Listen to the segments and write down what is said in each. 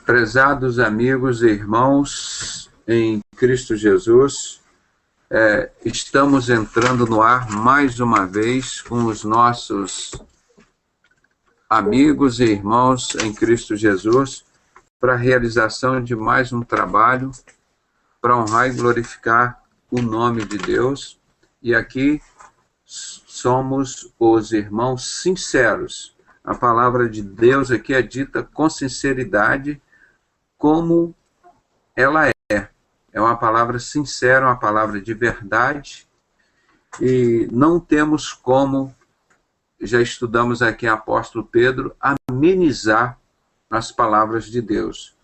Prezados amigos e irmãos em Cristo Jesus, estamos entrando no ar mais uma vez com os nossos amigos e irmãos em Cristo Jesus para a realização de mais um trabalho para honrar e glorificar o nome de Deus. E aqui somos os irmãos sinceros. A palavra de Deus aqui é dita com sinceridade, como ela é. É uma palavra sincera, uma palavra de verdade, e não temos como, já estudamos aqui apóstolo Pedro, amenizar as palavras de Deus,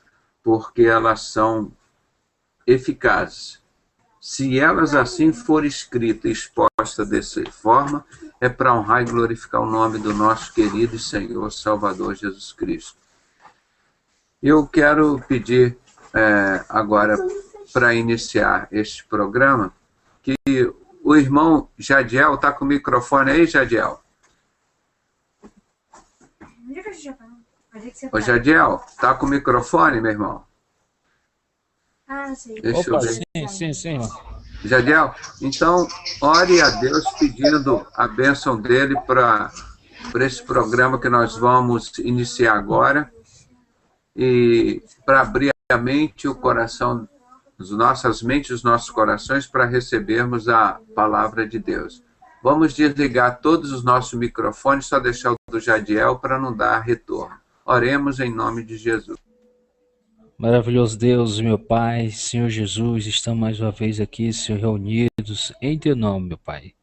porque elas são eficazes. Se elas assim forem escritas e expostas dessa forma, é para honrar e glorificar o nome do nosso querido e Senhor Salvador Jesus Cristo. Eu quero pedir agora, para iniciar este programa, que o irmão Jadiel, está com o microfone aí, Jadiel? Ô, Jadiel, está com o microfone, meu irmão? Sim. Deixa Opa, eu ver. sim. Jadiel, então, ore a Deus pedindo a bênção dele para esse programa que nós vamos iniciar agora, e para abrir a mente, o coração, nossas mentes, os nossos corações, para recebermos a palavra de Deus. Vamos desligar todos os nossos microfones, só deixar o do Jadiel para não dar retorno. Oremos em nome de Jesus. Maravilhoso Deus, meu Pai, Senhor Jesus, estamos mais uma vez aqui, Senhor, reunidos em Teu nome, meu Pai,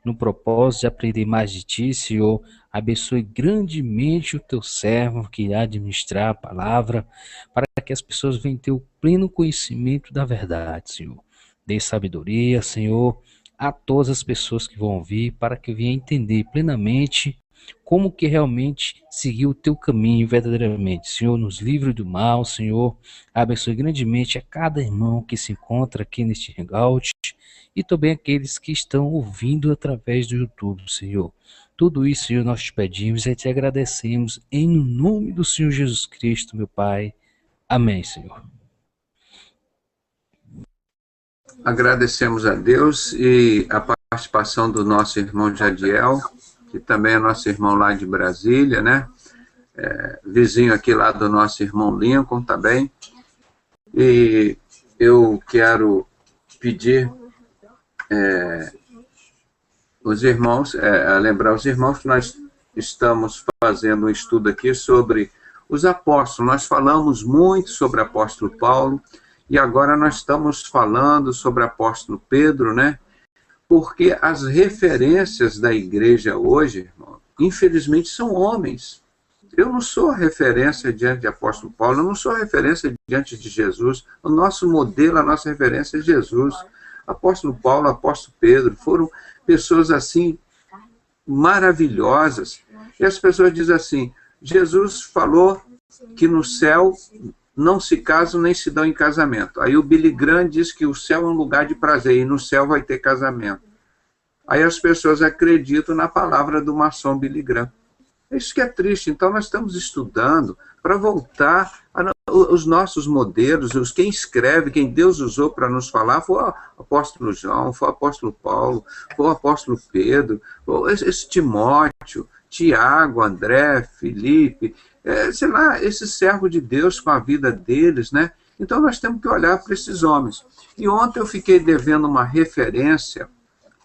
no propósito de aprender mais de Ti, Senhor. Abençoe grandemente o Teu servo que irá administrar a palavra, para que as pessoas venham ter o pleno conhecimento da verdade, Senhor. Dê sabedoria, Senhor, a todas as pessoas que vão ouvir, para que venham entender plenamente como que realmente seguir o teu caminho verdadeiramente. Senhor, nos livre do mal, Senhor, abençoe grandemente a cada irmão que se encontra aqui neste hangout e também aqueles que estão ouvindo através do YouTube, Senhor. Tudo isso, Senhor, nós te pedimos e te agradecemos em nome do Senhor Jesus Cristo, meu Pai. Amém, Senhor. Agradecemos a Deus e a participação do nosso irmão Jadiel, que também é nosso irmão lá de Brasília, né? Vizinho aqui lá do nosso irmão Lincoln também. E eu quero pedir os irmãos, lembrar os irmãos que nós estamos fazendo um estudo aqui sobre os apóstolos. Nós falamos muito sobre o apóstolo Paulo, e agora nós estamos falando sobre o apóstolo Pedro, né? Porque as referências da igreja hoje, irmão, infelizmente, são homens. Eu não sou referência diante de apóstolo Paulo, eu não sou referência diante de Jesus. O nosso modelo, a nossa referência é Jesus. Apóstolo Paulo, apóstolo Pedro, foram pessoas assim, maravilhosas. E as pessoas dizem assim, Jesus falou que no céu não se casam nem se dão em casamento. Aí o Billy Graham diz que o céu é um lugar de prazer e no céu vai ter casamento. Aí as pessoas acreditam na palavra do maçom Billy Graham. Isso que é triste. Então nós estamos estudando para voltar os nossos modelos, quem escreve, quem Deus usou para nos falar, foi o apóstolo João, foi o apóstolo Paulo, foi o apóstolo Pedro, foi esse Timóteo, Tiago, André, Felipe, sei lá, esse servo de Deus com a vida deles, né? Então nós temos que olhar para esses homens. E ontem eu fiquei devendo uma referência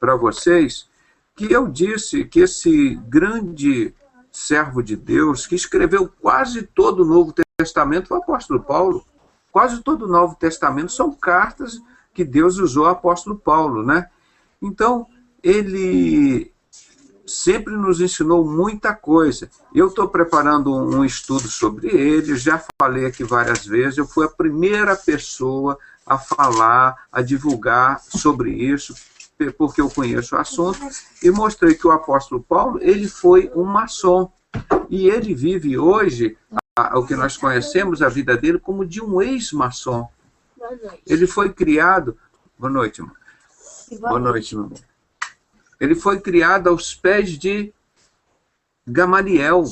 para vocês, que eu disse que esse grande servo de Deus, que escreveu quase todo o Novo Testamento, foi o apóstolo Paulo. Quase todo o Novo Testamento são cartas que Deus usou ao apóstolo Paulo, né? Então, ele sempre nos ensinou muita coisa. Eu estou preparando um estudo sobre ele, já falei aqui várias vezes, eu fui a primeira pessoa a falar, a divulgar sobre isso, porque eu conheço o assunto, e mostrei que o apóstolo Paulo, ele foi um maçom, e ele vive hoje, o que nós conhecemos, a vida dele, como de um ex-maçom. Ele foi criado... Boa noite, irmão. Boa noite, meu irmão. Ele foi criado aos pés de Gamaliel.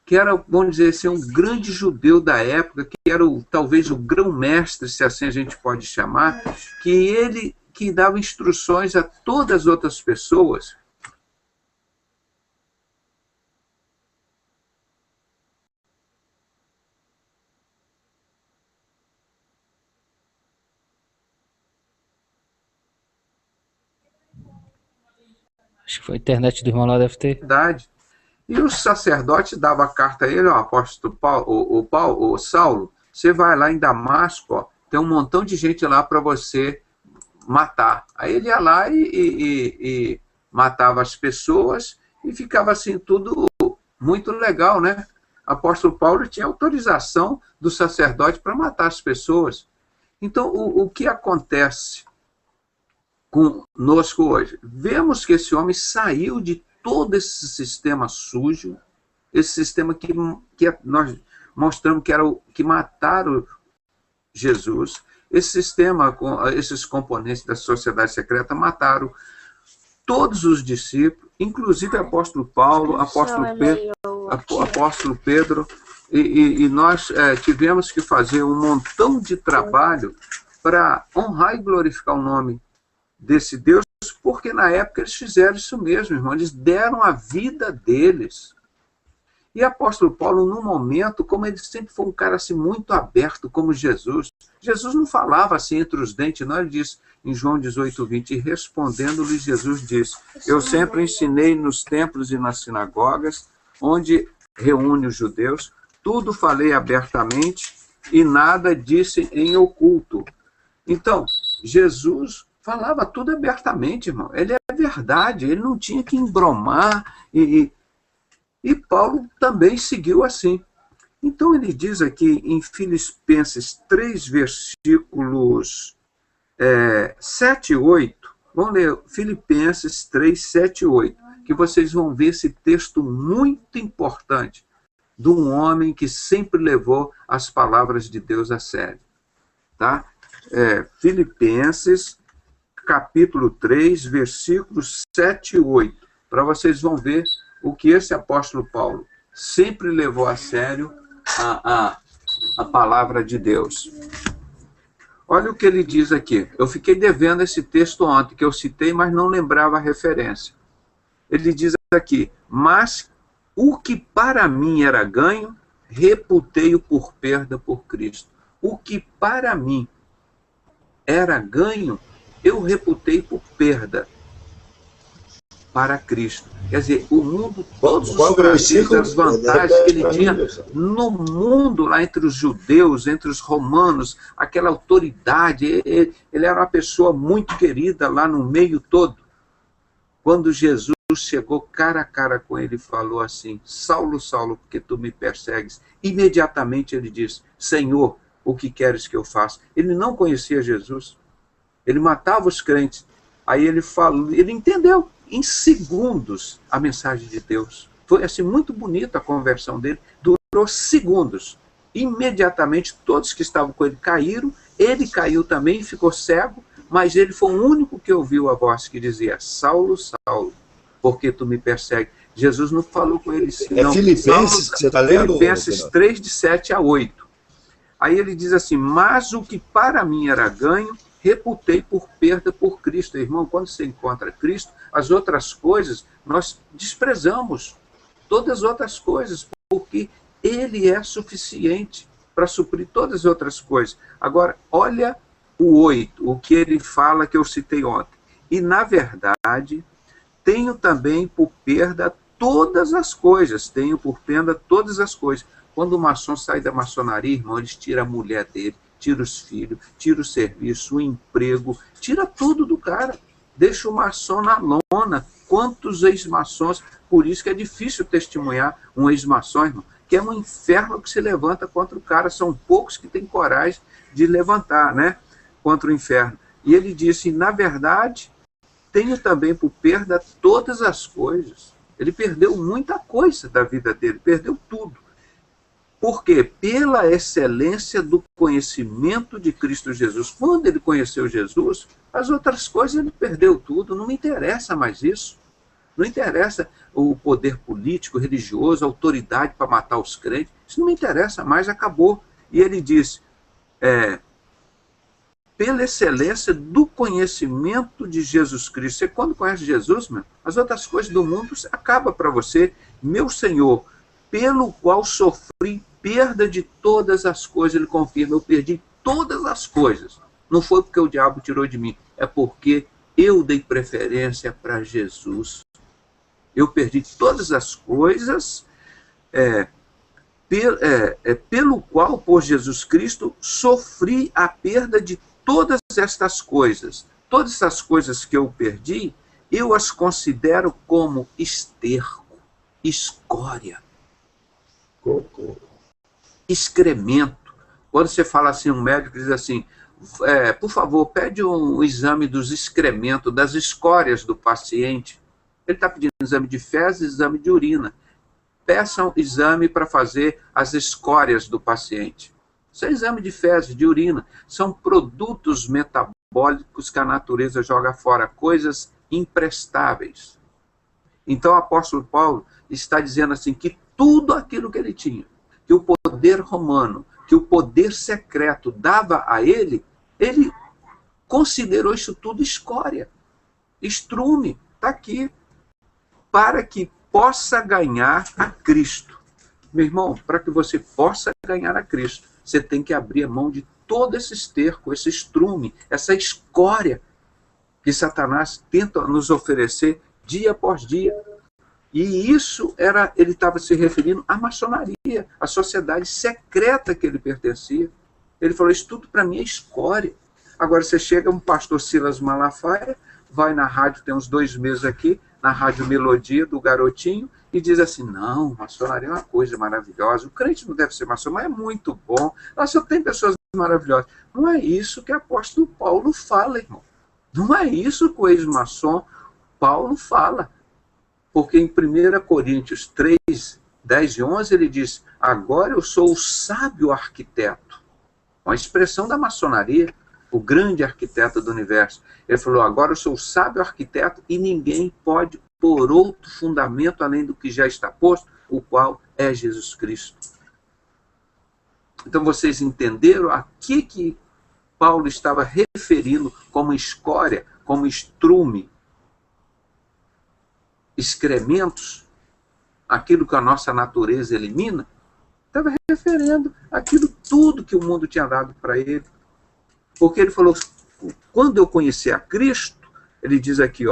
que era, vamos dizer assim, um grande judeu da época, que era talvez o grão-mestre, se assim a gente pode chamar, que ele que dava instruções a todas as outras pessoas. Acho que foi a internet do irmão lá, deve ter. Verdade. E o sacerdote dava a carta a ele, ó, apóstolo Paulo, o Saulo, você vai lá em Damasco, ó, tem um montão de gente lá para você matar. Aí ele ia lá e matava as pessoas e ficava assim tudo muito legal, né? Apóstolo Paulo tinha autorização do sacerdote para matar as pessoas. Então, o que acontece conosco hoje? Vemos que esse homem saiu de todo esse sistema sujo, esse sistema que nós mostramos que era o que mataram Jesus, esse sistema, esses componentes da sociedade secreta mataram todos os discípulos, inclusive o apóstolo Paulo, apóstolo Pedro, e nós tivemos que fazer um montão de trabalho para honrar e glorificar o nome desse Deus, porque na época eles fizeram isso mesmo, irmão, eles deram a vida deles. E apóstolo Paulo, num momento, como ele sempre foi um cara assim, muito aberto, como Jesus, Jesus não falava assim entre os dentes, não, ele diz em João 18:20, e respondendo-lhe Jesus disse, eu sempre ensinei nos templos e nas sinagogas, onde reúne os judeus, tudo falei abertamente e nada disse em oculto. Então, Jesus falava tudo abertamente, irmão. Ele é verdade, ele não tinha que embromar. E Paulo também seguiu assim. Então ele diz aqui em Filipenses 3, versículos 7 e 8. Vamos ler Filipenses 3, 7 e 8, que vocês vão ver esse texto muito importante de um homem que sempre levou as palavras de Deus a sério. Tá? Filipenses capítulo 3, versículos 7 e 8, para vocês vão ver o que esse apóstolo Paulo sempre levou a sério a palavra de Deus. Olha o que ele diz aqui. Eu fiquei devendo esse texto ontem, que eu citei, mas não lembrava a referência. Ele diz aqui, mas o que para mim era ganho, reputei-o por perda por Cristo. O que para mim era ganho, eu reputei por perda para Cristo. Quer dizer, o mundo, todos os prazeres, as vantagens que ele tinha no mundo, lá entre os judeus, entre os romanos, aquela autoridade, ele era uma pessoa muito querida lá no meio todo. Quando Jesus chegou cara a cara com ele e falou assim, Saulo, Saulo, porque tu me persegues? Imediatamente ele disse, Senhor, o que queres que eu faça? Ele não conhecia Jesus. Ele matava os crentes. Aí ele falou, ele entendeu em segundos a mensagem de Deus. Foi assim muito bonita a conversão dele, durou segundos. Imediatamente todos que estavam com ele caíram, ele caiu também e ficou cego, mas ele foi o único que ouviu a voz que dizia, Saulo, Saulo, porque tu me persegues? Jesus não falou com ele assim, não. Filipenses, você está lendo? Filipenses 3, de 7 a 8. Aí ele diz assim, mas o que para mim era ganho, reputei por perda por Cristo. Irmão, quando você encontra Cristo, as outras coisas, nós desprezamos todas as outras coisas, porque ele é suficiente para suprir todas as outras coisas. Agora, olha o 8, o que ele fala que eu citei ontem. E, na verdade, tenho também por perda todas as coisas, tenho por perda todas as coisas. Quando o maçom sai da maçonaria, irmão, eles tiram a mulher dele, tira os filhos, tira o serviço, o emprego, tira tudo do cara, deixa o maçom na lona. Quantos ex-maçons, por isso que é difícil testemunhar um ex-maçom, irmão, que é um inferno que se levanta contra o cara, são poucos que têm coragem de levantar, né, contra o inferno. E ele disse, na verdade, tenho também por perda todas as coisas. Ele perdeu muita coisa da vida dele, perdeu tudo. Por quê? Pela excelência do conhecimento de Cristo Jesus. Quando ele conheceu Jesus, as outras coisas ele perdeu tudo, não me interessa mais isso. Não interessa o poder político, religioso, a autoridade para matar os crentes. Isso não me interessa mais, acabou. E ele diz, pela excelência do conhecimento de Jesus Cristo. Você, quando conhece Jesus, as outras coisas do mundo acabam para você. Meu Senhor, pelo qual sofri perda de todas as coisas, ele confirma, eu perdi todas as coisas. Não foi porque o diabo tirou de mim, é porque eu dei preferência para Jesus. Eu perdi todas as coisas, pelo qual, por Jesus Cristo, sofri a perda de todas estas coisas. Todas essas coisas que eu perdi, eu as considero como esterco, escória, excremento. Quando você fala assim, um médico diz assim, por favor, pede um exame dos excrementos, das escórias do paciente. Ele está pedindo exame de fezes, exame de urina. Peçam exame para fazer as escórias do paciente. Isso é exame de fezes, de urina. São produtos metabólicos que a natureza joga fora, coisas imprestáveis. Então o apóstolo Paulo está dizendo assim que tudo aquilo que ele tinha, que o poder romano, que o poder secreto dava a ele considerou isso tudo escória, estrume, está aqui, para que possa ganhar a Cristo. Meu irmão, para que você possa ganhar a Cristo, você tem que abrir a mão de todo esse esterco, esse estrume, essa escória que Satanás tenta nos oferecer dia após dia. E isso ele estava se referindo à maçonaria, à sociedade secreta que ele pertencia. Ele falou, isso tudo para mim é escória. Agora você chega, um pastor Silas Malafaia, vai na rádio, tem uns 2 meses aqui, na Rádio Melodia, do Garotinho, e diz assim, não, maçonaria é uma coisa maravilhosa, o crente não deve ser maçom, mas é muito bom, lá só tem pessoas maravilhosas. Não é isso que o apóstolo Paulo fala, irmão. Não é isso que o ex-maçom Paulo fala. Porque em 1 Coríntios 3, 10 e 11, ele diz, agora eu sou o sábio arquiteto. Uma expressão da maçonaria, o grande arquiteto do universo. Ele falou, agora eu sou o sábio arquiteto e ninguém pode pôr outro fundamento além do que já está posto, o qual é Jesus Cristo. Então vocês entenderam a que Paulo estava referindo como escória, como estrume, excrementos, aquilo que a nossa natureza elimina? Estava referindo aquilo tudo que o mundo tinha dado para ele. Porque ele falou, quando eu conheci a Cristo, ele diz aqui,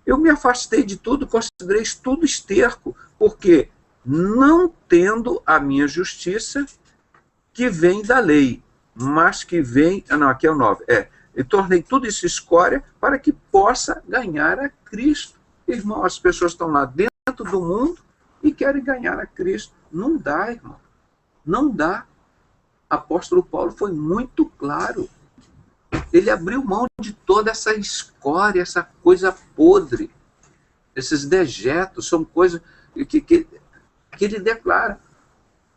eu me afastei de tudo, considerei tudo esterco, porque não tendo a minha justiça, que vem da lei, mas que vem, não, aqui é o 9, eu tornei tudo isso escória para que possa ganhar a Cristo. Irmão, as pessoas estão lá dentro do mundo e querem ganhar a Cristo. Não dá, irmão, não dá. Apóstolo Paulo foi muito claro. Ele abriu mão de toda essa escória, essa coisa podre. Esses dejetos são coisas que ele declara.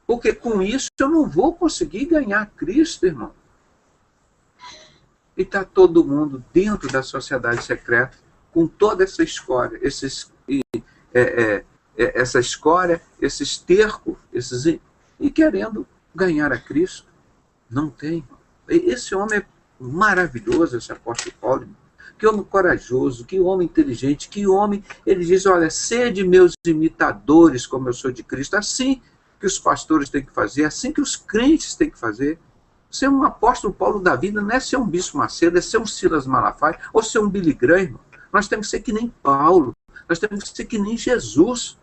Porque com isso eu não vou conseguir ganhar Cristo, irmão. E está todo mundo dentro da sociedade secreta, com toda essa escória, essa escória, esse esterco, e querendo ganhar a Cristo. Não tem. Esse homem é maravilhoso, esse apóstolo Paulo. Que homem corajoso, que homem inteligente, que homem... Ele diz, olha, sede meus imitadores, como eu sou de Cristo. Assim que os pastores têm que fazer, assim que os crentes têm que fazer. Ser um apóstolo Paulo da vida não é ser um Bispo Macedo, é ser um Silas Malafaia, ou ser um Billy Graham, irmão. Nós temos que ser que nem Paulo, nós temos que ser que nem Jesus.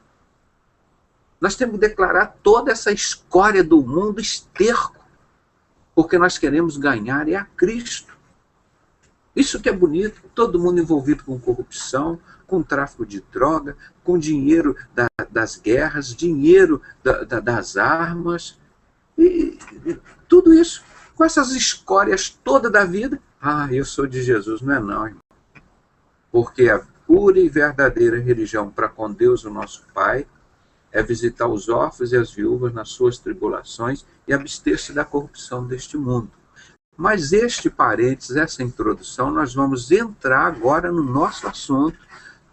Nós temos que declarar toda essa escória do mundo esterco, porque nós queremos ganhar a Cristo. Isso que é bonito, todo mundo envolvido com corrupção, com tráfico de droga, com dinheiro das guerras, dinheiro das armas, e tudo isso, com essas escórias todas da vida. Eu sou de Jesus, não é não, irmão. Porque a pura e verdadeira religião para com Deus, o nosso Pai, é visitar os órfãos e as viúvas nas suas tribulações e abster-se da corrupção deste mundo. Mas este parênteses, essa introdução, nós vamos entrar agora no nosso assunto,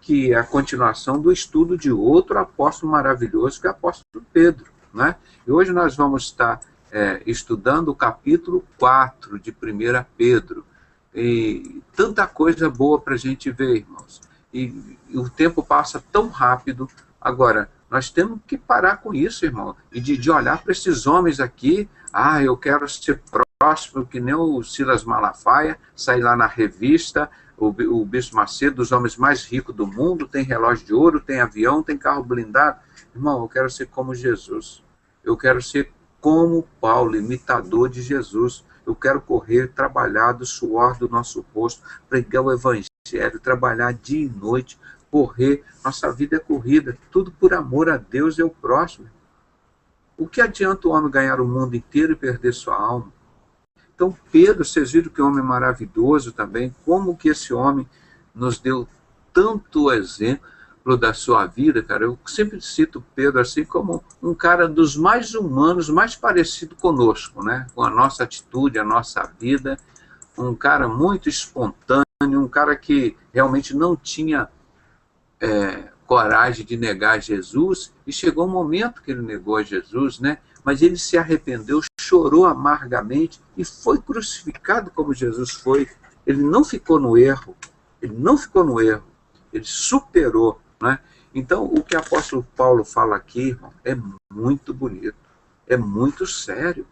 que é a continuação do estudo de outro apóstolo maravilhoso, que é o apóstolo Pedro, né? E hoje nós vamos estar estudando o capítulo 4 de 1 Pedro. E tanta coisa boa para a gente ver, irmãos. E o tempo passa tão rápido. Agora, nós temos que parar com isso, irmão, e de olhar para esses homens aqui. Eu quero ser próximo, que nem o Silas Malafaia, sair lá na revista, o Bispo Macedo, dos homens mais ricos do mundo, tem relógio de ouro, tem avião, tem carro blindado. Irmão, eu quero ser como Jesus. Eu quero ser como Paulo, imitador de Jesus. Eu quero correr, trabalhar do suor do nosso rosto, pregar o evangelho, trabalhar dia e noite, correr. Nossa vida é corrida, tudo por amor a Deus e ao próximo. O que adianta o homem ganhar o mundo inteiro e perder sua alma? Então, Pedro, vocês viram que homem maravilhoso também, como que esse homem nos deu tanto exemplo da sua vida, cara. Eu sempre cito Pedro assim como um cara dos mais humanos, mais parecido conosco, né? Com a nossa atitude, a nossa vida, um cara muito espontâneo, um cara que realmente não tinha coragem de negar Jesus, e chegou um momento que ele negou a Jesus, né? Mas ele se arrependeu, chorou amargamente e foi crucificado como Jesus foi. Ele não ficou no erro, ele superou, né? Então, o que o apóstolo Paulo fala aqui, irmão, é muito bonito, é muito sério.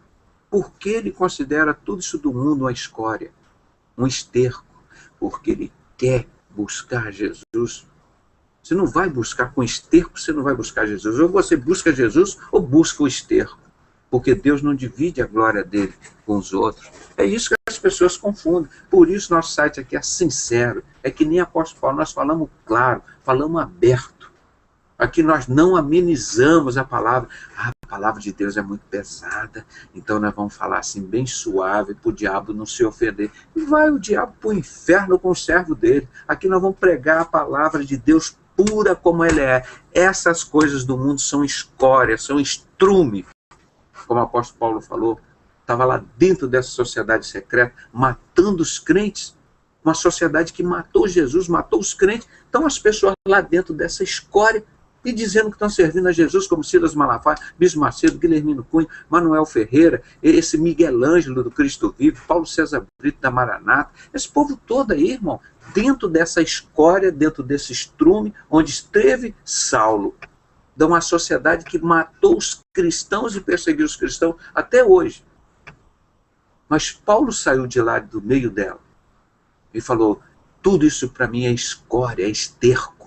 Por que ele considera tudo isso do mundo uma escória, um esterco? Porque ele quer buscar Jesus. Você não vai buscar com esterco, você não vai buscar Jesus. Ou você busca Jesus ou busca o esterco. Porque Deus não divide a glória dele com os outros. É isso que as pessoas confundem. Por isso nosso site aqui é sincero. É que nem apóstolo Paulo, nós falamos claro, falamos aberto. Aqui nós não amenizamos a palavra. A palavra de Deus é muito pesada, então nós vamos falar assim bem suave para o diabo não se ofender. E vai o diabo para o inferno com o servo dele. Aqui nós vamos pregar a palavra de Deus pura como ele é. Essas coisas do mundo são escória, são estrume. Como o apóstolo Paulo falou, estava lá dentro dessa sociedade secreta, matando os crentes. Uma sociedade que matou Jesus, matou os crentes. Então as pessoas lá dentro dessa escória e dizendo que estão servindo a Jesus, como Silas Malafaia, Bispo Macedo, Guilhermino Cunha, Manuel Ferreira, esse Miguel Ângelo do Cristo Vivo, Paulo César Brito da Maranata, esse povo todo aí, irmão, dentro dessa escória, dentro desse estrume, onde esteve Saulo, de uma sociedade que matou os cristãos e perseguiu os cristãos até hoje. Mas Paulo saiu de lá do meio dela e falou, tudo isso para mim é escória, é esterco.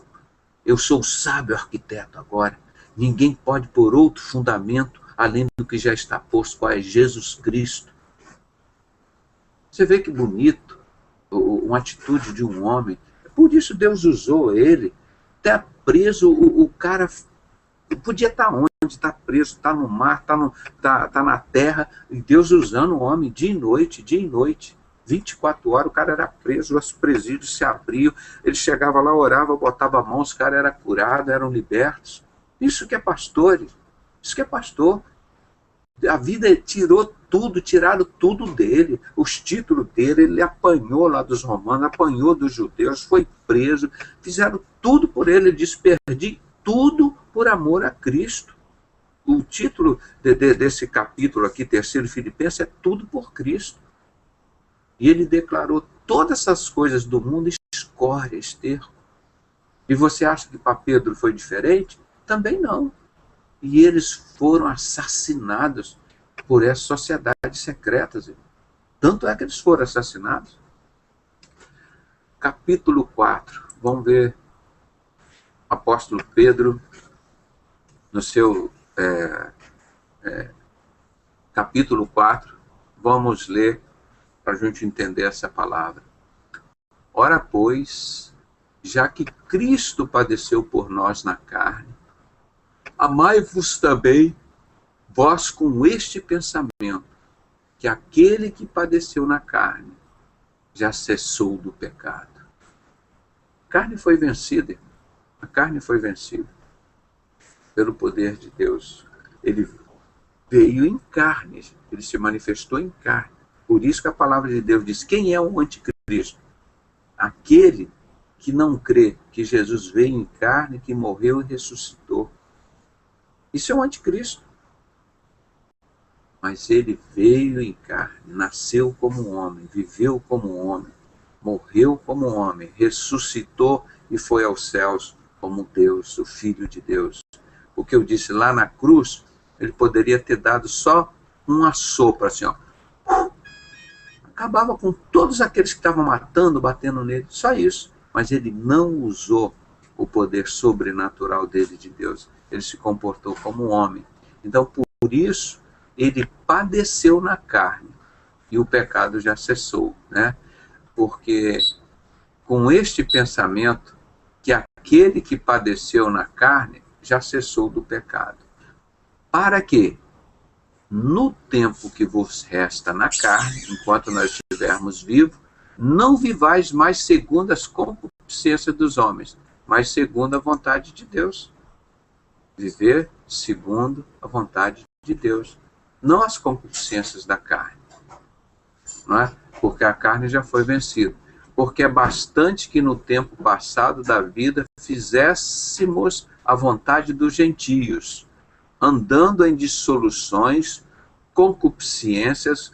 Eu sou o sábio arquiteto agora. Ninguém pode pôr outro fundamento além do que já está posto, qual é Jesus Cristo. Você vê que bonito uma atitude de um homem. Por isso Deus usou ele. Até preso, o cara podia estar onde? Está preso, está no mar, está na terra. E Deus usando o homem dia e noite, dia e noite. 24 horas, o cara era preso, os presídios se abriam, ele chegava lá, orava, botava a mão, os caras eram curados, eram libertos. Isso que é pastor, isso que é pastor. A vida tiraram tudo dele, os títulos dele, ele apanhou lá dos romanos, apanhou dos judeus, foi preso, fizeram tudo por ele, ele disse, perdi tudo por amor a Cristo. O título desse capítulo aqui, 3 Filipenses, é tudo por Cristo. E ele declarou todas essas coisas do mundo escória, esterco. E você acha que para Pedro foi diferente? Também não. E eles foram assassinados por essas sociedades secretas. Tanto é que eles foram assassinados. Capítulo 4. Vamos ver o apóstolo Pedro no seu capítulo 4. Vamos ler para a gente entender essa palavra. Ora, pois, já que Cristo padeceu por nós na carne, amai-vos também, vós com este pensamento, que aquele que padeceu na carne já cessou do pecado. A carne foi vencida, a carne foi vencida pelo poder de Deus. Ele veio em carne, ele se manifestou em carne. Por isso que a palavra de Deus diz, quem é o anticristo? Aquele que não crê que Jesus veio em carne, que morreu e ressuscitou. Isso é o anticristo. Mas ele veio em carne, nasceu como um homem, viveu como um homem, morreu como um homem, ressuscitou e foi aos céus como Deus, o Filho de Deus. O que eu disse lá na cruz, ele poderia ter dado só um assopro, assim, ó. Acabava com todos aqueles que estavam matando, batendo nele, só isso. Mas ele não usou o poder sobrenatural dele, de Deus. Ele se comportou como um homem. Então, por isso, ele padeceu na carne e o pecado já cessou, né? Porque com este pensamento, que aquele que padeceu na carne já cessou do pecado. Para que, no tempo que vos resta na carne, enquanto nós estivermos vivos, não vivais mais segundo as concupiscências dos homens, mas segundo a vontade de Deus. Viver segundo a vontade de Deus, não as concupiscências da carne, não é? Porque a carne já foi vencida. Porque é bastante que no tempo passado da vida fizéssemos a vontade dos gentios, andando em dissoluções, concupiscências,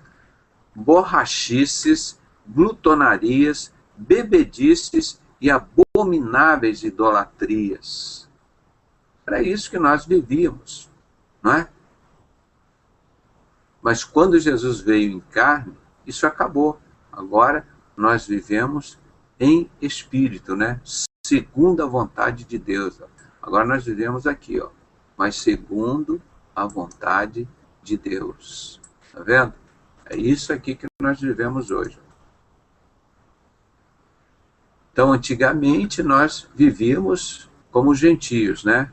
borrachices, glutonarias, bebedices e abomináveis idolatrias. Era isso que nós vivíamos, não é? Mas quando Jesus veio em carne, isso acabou. Agora nós vivemos em espírito, né? Segundo a vontade de Deus. Agora nós vivemos aqui, ó, mas segundo a vontade de Deus. Tá vendo? É isso aqui que nós vivemos hoje. Então, antigamente nós vivíamos como gentios, né?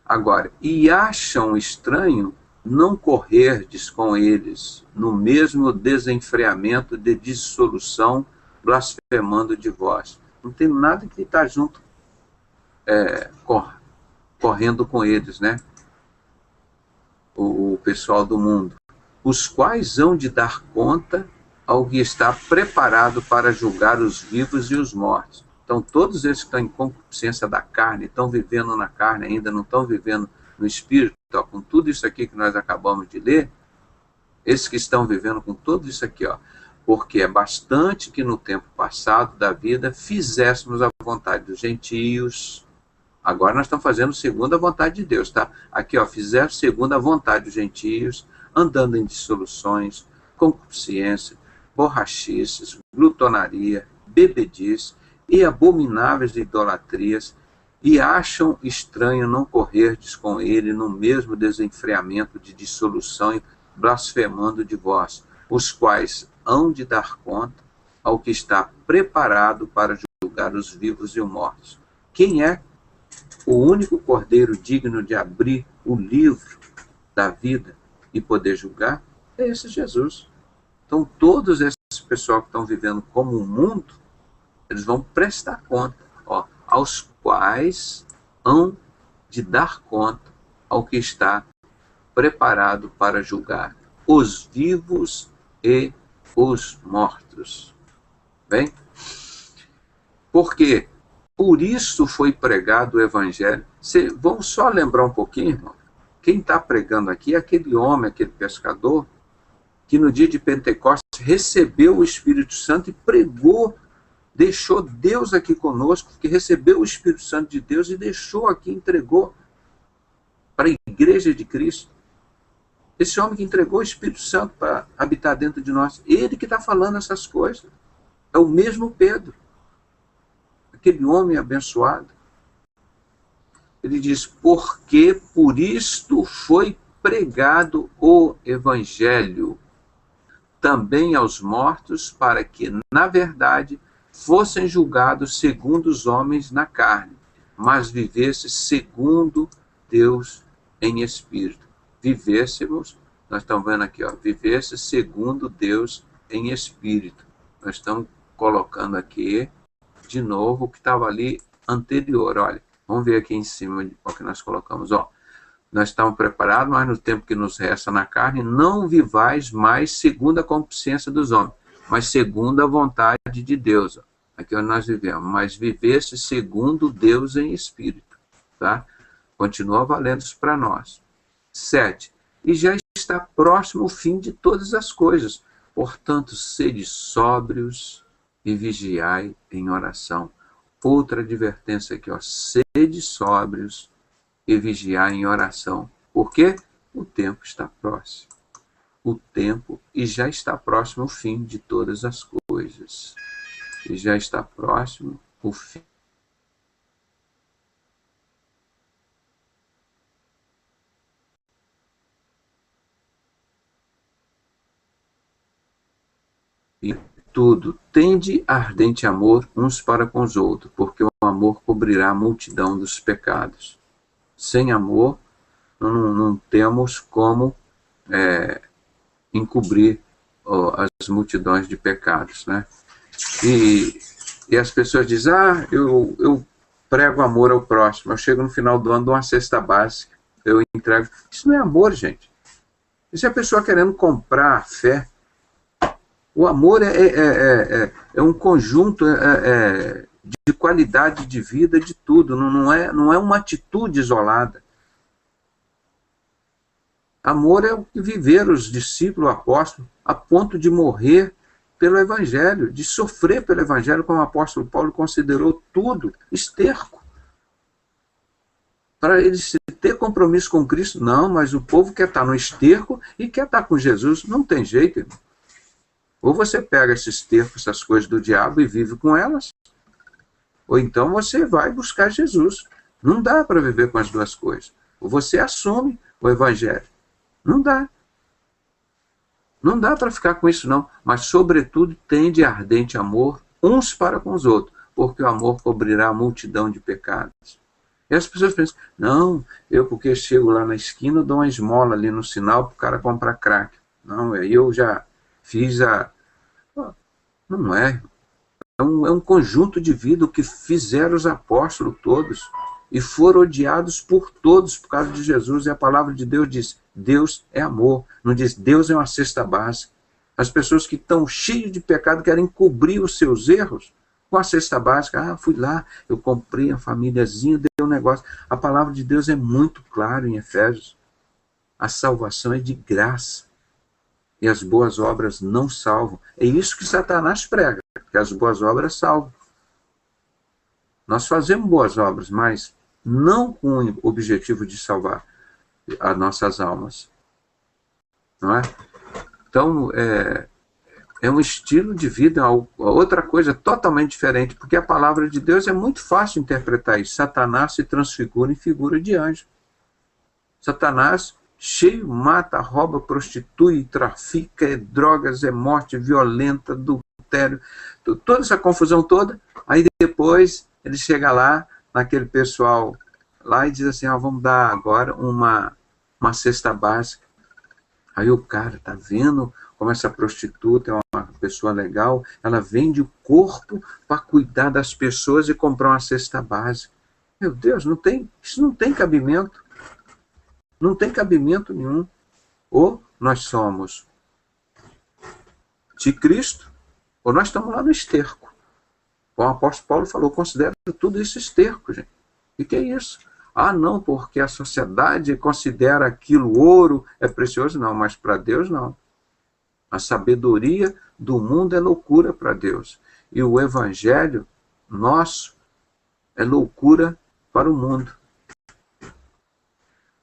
Agora, e acham estranho não correrdes com eles no mesmo desenfreamento de dissolução, blasfemando de vós. Não tem nada que estar junto, correndo com eles, né? O pessoal do mundo. Os quais hão de dar conta ao que está preparado para julgar os vivos e os mortos. Então, todos esses que estão em concupiscência da carne, estão vivendo na carne ainda, não estão vivendo no espírito, ó, com tudo isso aqui que nós acabamos de ler, esses que estão vivendo com tudo isso aqui, ó, porque é bastante que no tempo passado da vida fizéssemos a vontade dos gentios. Agora nós estamos fazendo segundo a vontade de Deus, tá? Aqui, ó, fizéssemos segundo a vontade dos gentios, andando em dissoluções, concupiscência, borrachices, glutonaria, bebedice e abomináveis idolatrias, e acham estranho não correrdes com ele no mesmo desenfreamento de dissolução, blasfemando de vós, os quais hão de dar conta ao que está preparado para julgar os vivos e os mortos. Quem é o único cordeiro digno de abrir o livro da vida e poder julgar? É esse Jesus. Então, todos esses pessoal que estão vivendo como um mundo, eles vão prestar conta, ó, aos quais hão de dar conta ao que está preparado para julgar os vivos e os mortos. Bem? Porque por isso foi pregado o evangelho. Vamos só lembrar um pouquinho, irmão. Quem está pregando aqui é aquele homem, aquele pescador, que no dia de Pentecostes recebeu o Espírito Santo e pregou, deixou Deus aqui conosco, que recebeu o Espírito Santo de Deus e deixou aqui, entregou para a igreja de Cristo. Esse homem que entregou o Espírito Santo para habitar dentro de nós, ele que está falando essas coisas. É o mesmo Pedro, aquele homem abençoado. Ele diz, porque por isto foi pregado o Evangelho também aos mortos, para que, na verdade, fossem julgados segundo os homens na carne, mas vivessem segundo Deus em espírito. Vivêssemos, nós estamos vendo aqui, ó, vivesse segundo Deus em espírito. Nós estamos colocando aqui, de novo, o que estava ali anterior. Olha, vamos ver aqui em cima o que nós colocamos. Ó, nós estamos preparados, mas no tempo que nos resta na carne, não vivais mais segundo a concupiscência dos homens, mas segundo a vontade de Deus. Ó. aqui onde nós vivemos, mas vivesse segundo Deus em espírito. Tá? Continua valendo isso para nós. 7. E já está próximo o fim de todas as coisas. Portanto, sede sóbrios e vigiai em oração. Outra advertência aqui, ó. Sede sóbrios e vigiai em oração. Por quê? O tempo está próximo. O tempo, e já está próximo o fim de todas as coisas. E já está próximo o fim. E tudo, tende ardente amor uns para com os outros, porque o amor cobrirá a multidão dos pecados. Sem amor, não temos como encobrir as multidões de pecados, né? E as pessoas dizem, eu prego amor ao próximo, eu chego no final do ano, dou uma cesta básica, eu entrego. Isso não é amor, gente. Isso é a pessoa querendo comprar a fé. O amor é um conjunto de qualidade de vida, de tudo, não é uma atitude isolada. Amor é o que viveram os discípulos, apóstolos, a ponto de morrer pelo Evangelho, de sofrer pelo Evangelho, como o apóstolo Paulo considerou tudo esterco. Para eles ter compromisso com Cristo, não, mas o povo quer estar no esterco e quer estar com Jesus, não tem jeito, irmão. Ou você pega esse esterco, essas coisas do diabo e vive com elas, ou então você vai buscar Jesus. Não dá para viver com as duas coisas. Ou você assume o Evangelho. Não dá. Não dá para ficar com isso, não. Mas, sobretudo, tende ardente amor uns para com os outros, porque o amor cobrirá a multidão de pecados. E as pessoas pensam, não, eu porque chego lá na esquina, eu dou uma esmola ali no sinal para o cara comprar crack. Não, eu já fiz a... Não é. É um conjunto de vida o que fizeram os apóstolos todos e foram odiados por todos por causa de Jesus. E a palavra de Deus diz, Deus é amor. Não diz, Deus é uma cesta básica. As pessoas que estão cheias de pecado querem cobrir os seus erros com a cesta básica. Fui lá, eu comprei a famíliazinha, dei um negócio. A palavra de Deus é muito clara em Efésios. A salvação é de graça. E as boas obras não salvam. É isso que Satanás prega, que as boas obras salvam. Nós fazemos boas obras, mas não com o objetivo de salvar as nossas almas. Não é? Então, é um estilo de vida, outra coisa totalmente diferente, porque a palavra de Deus é muito fácil interpretar isso. Satanás se transfigura em figura de anjo. Satanás cheio, mata, rouba, prostitui, trafica, drogas, morte violenta, adultério, toda essa confusão toda. Aí depois ele chega lá, naquele pessoal lá e diz assim, vamos dar agora uma cesta básica. Aí o cara, tá vendo como essa prostituta é uma pessoa legal, ela vende o corpo para cuidar das pessoas e comprar uma cesta básica. Meu Deus, isso não tem cabimento. Não tem cabimento nenhum. Ou nós somos de Cristo, ou nós estamos lá no esterco. Como o apóstolo Paulo falou, considera tudo isso esterco, gente. E que é isso? Não, porque a sociedade considera aquilo ouro, é precioso. Não, mas para Deus não. A sabedoria do mundo é loucura para Deus. E o evangelho nosso é loucura para o mundo.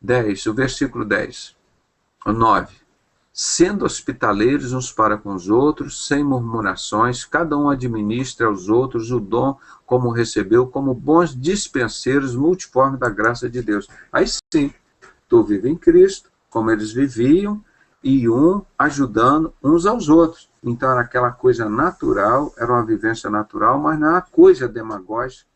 10, o versículo 10. 9. Sendo hospitaleiros uns para com os outros, sem murmurações, cada um administra aos outros o dom como recebeu, como bons dispenseiros multiforme da graça de Deus. Aí sim, tu vive em Cristo, como eles viviam, e um ajudando uns aos outros. Então era aquela coisa natural, era uma vivência natural, mas não é uma coisa demagógica,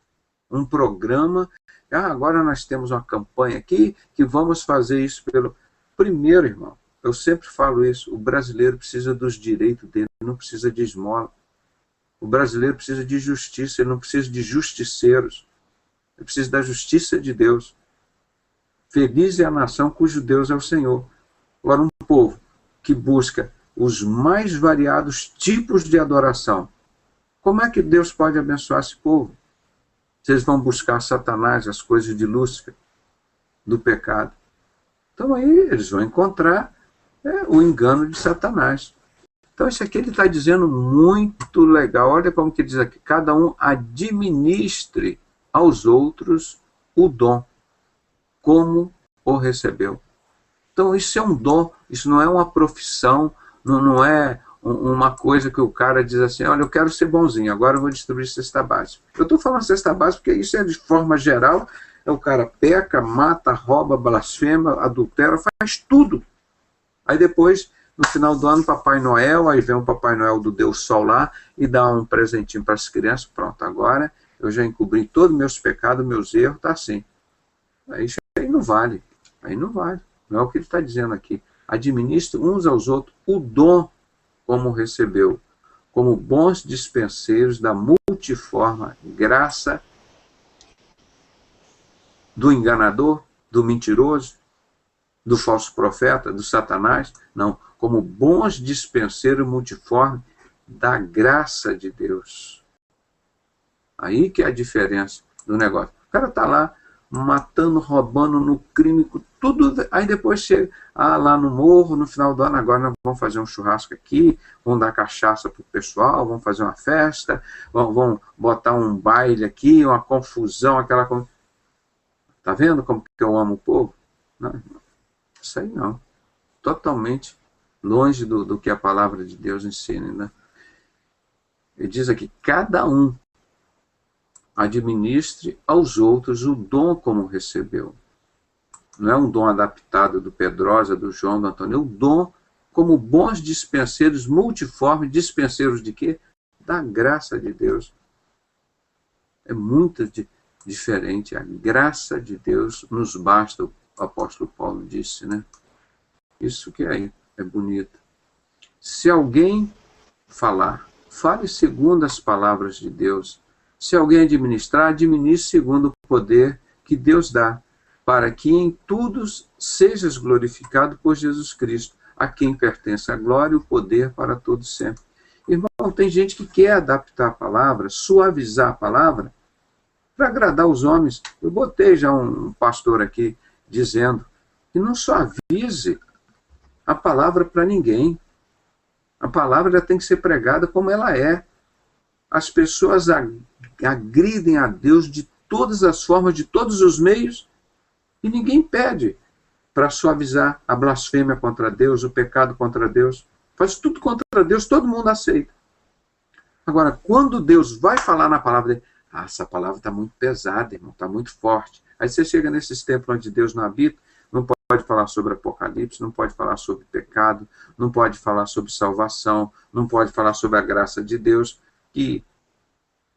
um programa. Agora nós temos uma campanha aqui que vamos fazer isso pelo... Primeiro, irmão, eu sempre falo isso, o brasileiro precisa dos direitos dele, não precisa de esmola. O brasileiro precisa de justiça, ele não precisa de justiceiros. Ele precisa da justiça de Deus. Feliz é a nação cujo Deus é o Senhor. Agora, um povo que busca os mais variados tipos de adoração, Como é que Deus pode abençoar esse povo? Se eles vão buscar Satanás, as coisas de Lúcifer, do pecado. Então aí eles vão encontrar o engano de Satanás. Então isso aqui ele está dizendo muito legal. Olha como que diz aqui. Cada um administre aos outros o dom, como o recebeu. Então isso é um dom, isso não é uma profissão, não é uma coisa que o cara diz assim, olha, eu quero ser bonzinho, agora eu vou distribuir cesta básica. Eu estou falando cesta básica porque isso é de forma geral, o cara peca, mata, rouba, blasfema, adultera, faz tudo. Aí depois, no final do ano, Papai Noel, aí vem o Papai Noel do Deus Sol lá e dá um presentinho para as crianças, pronto, agora eu já encobri todos os meus pecados, meus erros, tá assim. Aí não vale, aí não vale. Não é o que ele está dizendo aqui. Administre uns aos outros o dom como recebeu, como bons dispenseiros da multiforme graça do enganador, do mentiroso, do falso profeta, do Satanás. Não, como bons dispenseiros multiforme da graça de Deus. Aí que é a diferença do negócio. O cara está lá, matando, roubando, no crime, tudo, aí depois chega, lá no morro, no final do ano, agora nós vamos fazer um churrasco aqui, vamos dar cachaça pro pessoal, vamos fazer uma festa, vamos botar um baile aqui, uma confusão, aquela coisa. Tá vendo como que eu amo o povo? Não, isso aí não. Totalmente longe do que a palavra de Deus ensina, né? Ele diz aqui, cada um administre aos outros o dom como recebeu. Não é um dom adaptado do Pedrosa, do João, do Antônio, é um dom como bons dispenseiros multiformes, dispenseiros de quê? Da graça de Deus. É muito diferente. A graça de Deus nos basta, o apóstolo Paulo disse, né? Isso que é bonito. Se alguém falar, fale segundo as palavras de Deus. Se alguém administrar, administre segundo o poder que Deus dá, para que em tudo sejas glorificado por Jesus Cristo, a quem pertence a glória e o poder para todos sempre. Irmão, tem gente que quer adaptar a palavra, suavizar a palavra, para agradar os homens. Eu botei já um pastor aqui dizendo que não suavize a palavra para ninguém. A palavra já tem que ser pregada como ela é. As pessoas agridem a Deus de todas as formas, de todos os meios, e ninguém pede para suavizar a blasfêmia contra Deus, o pecado contra Deus. Faz tudo contra Deus, todo mundo aceita. Agora, quando Deus vai falar na palavra dele, essa palavra está muito pesada, irmão, está muito forte. Aí você chega nesses tempos onde Deus não habita, não pode falar sobre Apocalipse, não pode falar sobre pecado, não pode falar sobre salvação, não pode falar sobre a graça de Deus, que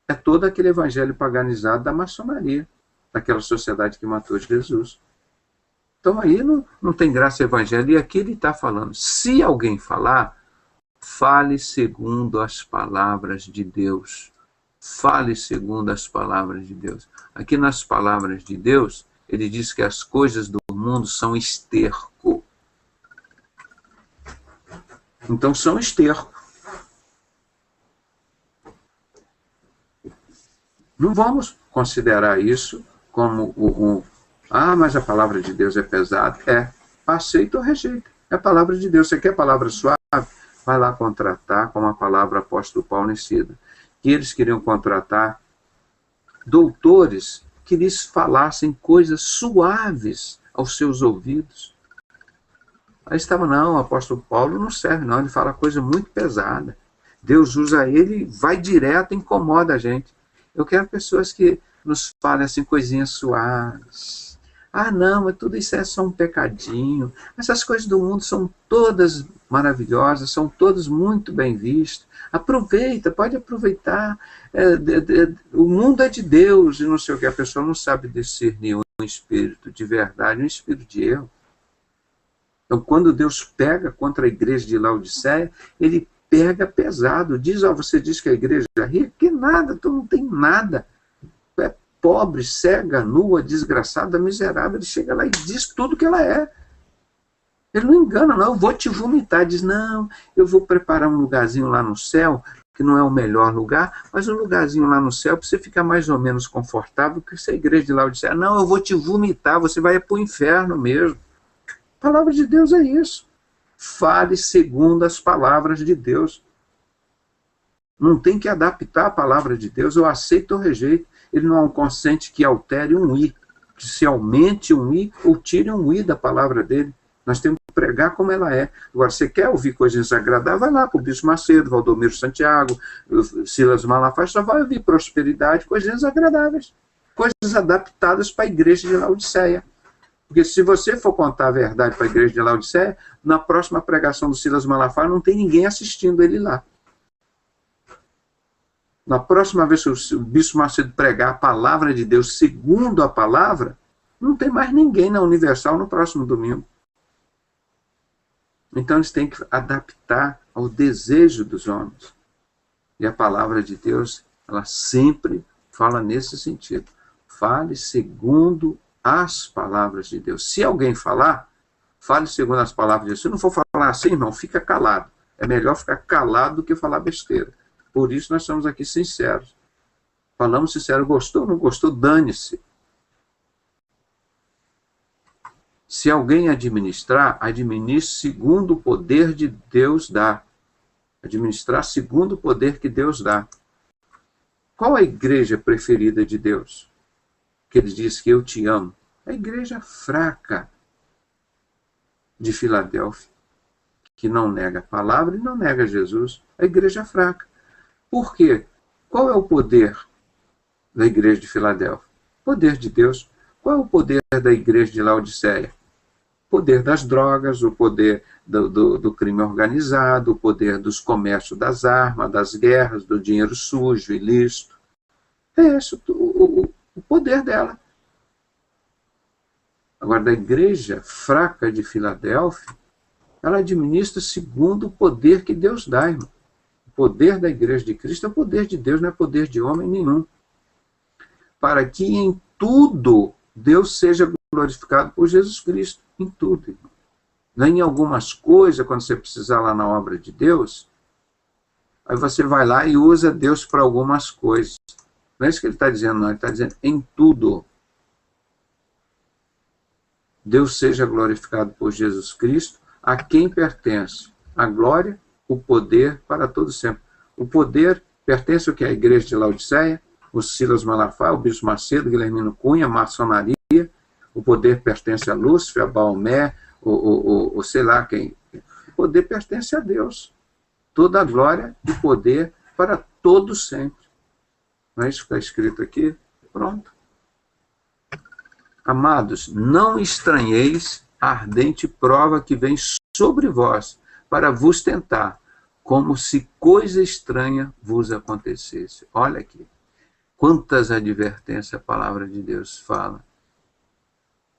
é todo aquele evangelho paganizado da maçonaria, daquela sociedade que matou Jesus. Então aí não tem graça evangelho, e aqui ele está falando, se alguém falar, fale segundo as palavras de Deus. Fale segundo as palavras de Deus. Aqui nas palavras de Deus, ele diz que as coisas do mundo são esterco. Então são esterco. Não vamos considerar isso como mas a palavra de Deus é pesada. Aceita ou rejeita. É a palavra de Deus. Você quer palavra suave? Vai lá contratar, como a palavra apóstolo Paulo ensina. Que eles queriam contratar doutores que lhes falassem coisas suaves aos seus ouvidos. Aí estava, não, o apóstolo Paulo não serve, não. Ele fala coisa muito pesada. Deus usa ele, vai direto, incomoda a gente. Eu quero pessoas que nos falem assim, coisinhas suaves. Não, mas tudo isso é só um pecadinho. Essas coisas do mundo são todas maravilhosas, são todas muito bem vistas. Aproveita, pode aproveitar. O mundo é de Deus, e não sei o que. A pessoa não sabe discernir um espírito de verdade, um espírito de erro. Então, quando Deus pega contra a igreja de Laodiceia, ele pega pesado. Diz, você diz que a igreja é rica? Que nada, tu não tem nada. É pobre, cega, nua, desgraçada, miserável. Ele chega lá e diz tudo que ela é. Ele não engana, não. Eu vou te vomitar. Diz, não, eu vou preparar um lugarzinho lá no céu, que não é o melhor lugar, mas um lugarzinho lá no céu para você ficar mais ou menos confortável, que essa igreja de Laodiceia, não, eu vou te vomitar, você vai para o inferno mesmo. A palavra de Deus é isso. Fale segundo as palavras de Deus. Não tem que adaptar a palavra de Deus, eu aceito ou rejeito. Ele não é um consente que altere um i, que se aumente um i ou tire um i da palavra dele. Nós temos que pregar como ela é. Agora, você quer ouvir coisas desagradáveis, vai lá para o Bispo Macedo, Valdomiro Santiago, Silas Malafaia, só vai ouvir prosperidade, coisas desagradáveis. Coisas adaptadas para a igreja de Laodiceia. Porque se você for contar a verdade para a igreja de Laodiceia, na próxima pregação do Silas Malafaia não tem ninguém assistindo ele lá. Na próxima vez que o Bispo Macedo pregar a palavra de Deus segundo a palavra, não tem mais ninguém na Universal no próximo domingo. Então eles têm que adaptar ao desejo dos homens. E a palavra de Deus, ela sempre fala nesse sentido. Fale segundo as palavras de Deus. Se alguém falar, fale segundo as palavras de Deus. Se não for falar assim, irmão, fica calado. É melhor ficar calado do que falar besteira. Por isso nós somos aqui sinceros. Falamos sincero, gostou, não gostou, dane-se. Se alguém administrar, administre segundo o poder de Deus dá. Administrar segundo o poder que Deus dá. Qual a igreja preferida de Deus? Que ele diz que eu te amo. A igreja fraca de Filadélfia, que não nega a palavra e não nega Jesus. A igreja fraca. Por quê? Qual é o poder da igreja de Filadélfia? Poder de Deus. Qual é o poder da igreja de Laodiceia? O poder das drogas, o poder do crime organizado, o poder dos comércios das armas, das guerras, do dinheiro sujo, ilícito. É esse o poder dela. Agora, da igreja fraca de Filadélfia, ela administra segundo o poder que Deus dá, irmão. O poder da igreja de Cristo é o poder de Deus, não é poder de homem nenhum. Para que em tudo Deus seja glorificado por Jesus Cristo. Em tudo, irmão. Não em algumas coisas, quando você precisar lá na obra de Deus, aí você vai lá e usa Deus para algumas coisas. Não é isso que ele está dizendo, não. Ele está dizendo em tudo. Deus seja glorificado por Jesus Cristo, a quem pertence a glória, o poder para todo sempre. O poder pertence ao que? A igreja de Laodiceia, o Silas Malafaia, o Bispo Macedo, Guilhermino Cunha, a maçonaria. O poder pertence a Lúcifer, a Baomé, o sei lá quem. O poder pertence a Deus. Toda a glória e poder para todo sempre. Não é isso que está escrito aqui? Pronto. Amados, não estranheis a ardente prova que vem sobre vós, para vos tentar, como se coisa estranha vos acontecesse. Olha aqui, quantas advertências a palavra de Deus fala.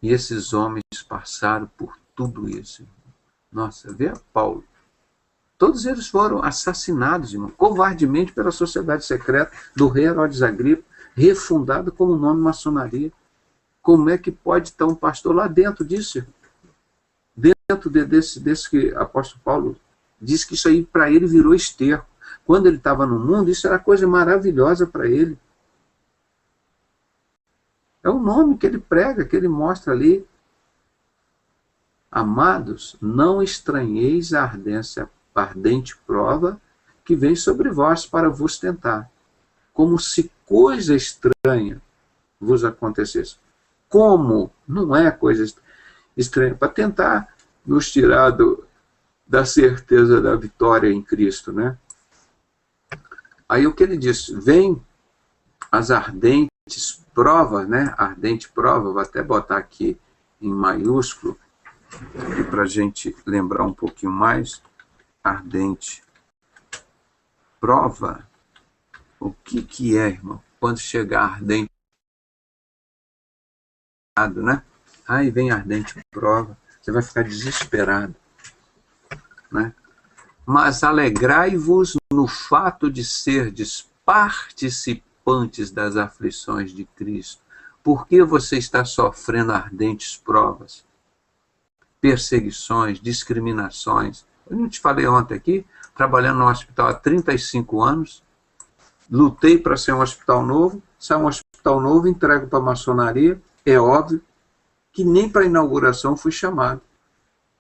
E esses homens passaram por tudo isso. Nossa, vê a Paulo. Todos eles foram assassinados, irmão, covardemente pela sociedade secreta do rei Herodes Agripa, refundada como nome maçonaria. Como é que pode estar um pastor lá dentro disso, irmão? Dentro desse que o apóstolo Paulo diz que isso aí para ele virou esterco. Quando ele estava no mundo, isso era coisa maravilhosa para ele. É o nome que ele prega, que ele mostra ali. Amados, não estranheis a ardente prova que vem sobre vós para vos tentar, como se coisa estranha vos acontecesse. Como? Não é coisa estranha, para tentar nos tirar da certeza da vitória em Cristo, né? Aí o que ele diz? Vem as ardentes provas, né? Ardente prova, vou até botar aqui em maiúsculo, para a gente lembrar um pouquinho mais. Ardente prova. O que é, irmão? Quando chegar ardente, né? Aí vem ardente prova, você vai ficar desesperado, né? Mas alegrai-vos no fato de serdes participantes das aflições de Cristo. Por que você está sofrendo ardentes provas, perseguições, discriminações? Eu não te falei ontem aqui, trabalhando no hospital há 35 anos, lutei para ser um hospital novo, sai um hospital novo, entrego para a maçonaria, é óbvio que nem para a inauguração fui chamado.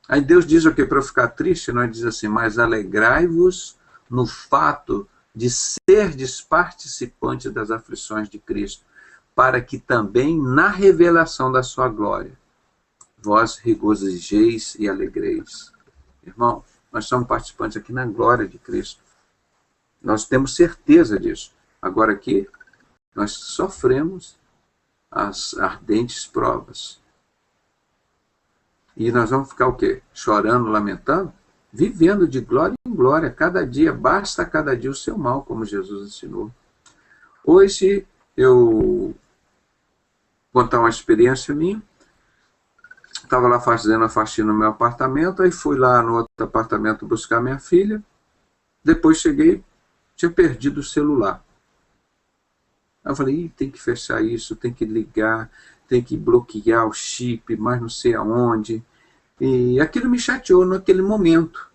Aí Deus diz o que para eu ficar triste? Nós diz assim, mas alegrai-vos no fato de serdes participantes das aflições de Cristo, para que também na revelação da sua glória vós regozijeis e alegreis. Irmão, nós somos participantes aqui na glória de Cristo. Nós temos certeza disso. Agora aqui, nós sofremos as ardentes provas. E nós vamos ficar o quê? Chorando, lamentando? Vivendo de glória em glória. Cada dia, basta cada dia o seu mal, como Jesus ensinou. Hoje, eu vou contar uma experiência minha. Estava lá fazendo a faxina no meu apartamento, aí fui lá no outro apartamento buscar minha filha. Depois cheguei, tinha perdido o celular. Aí eu falei, tem que fechar isso, tem que ligar, tem que bloquear o chip, mas não sei aonde. E aquilo me chateou naquele momento.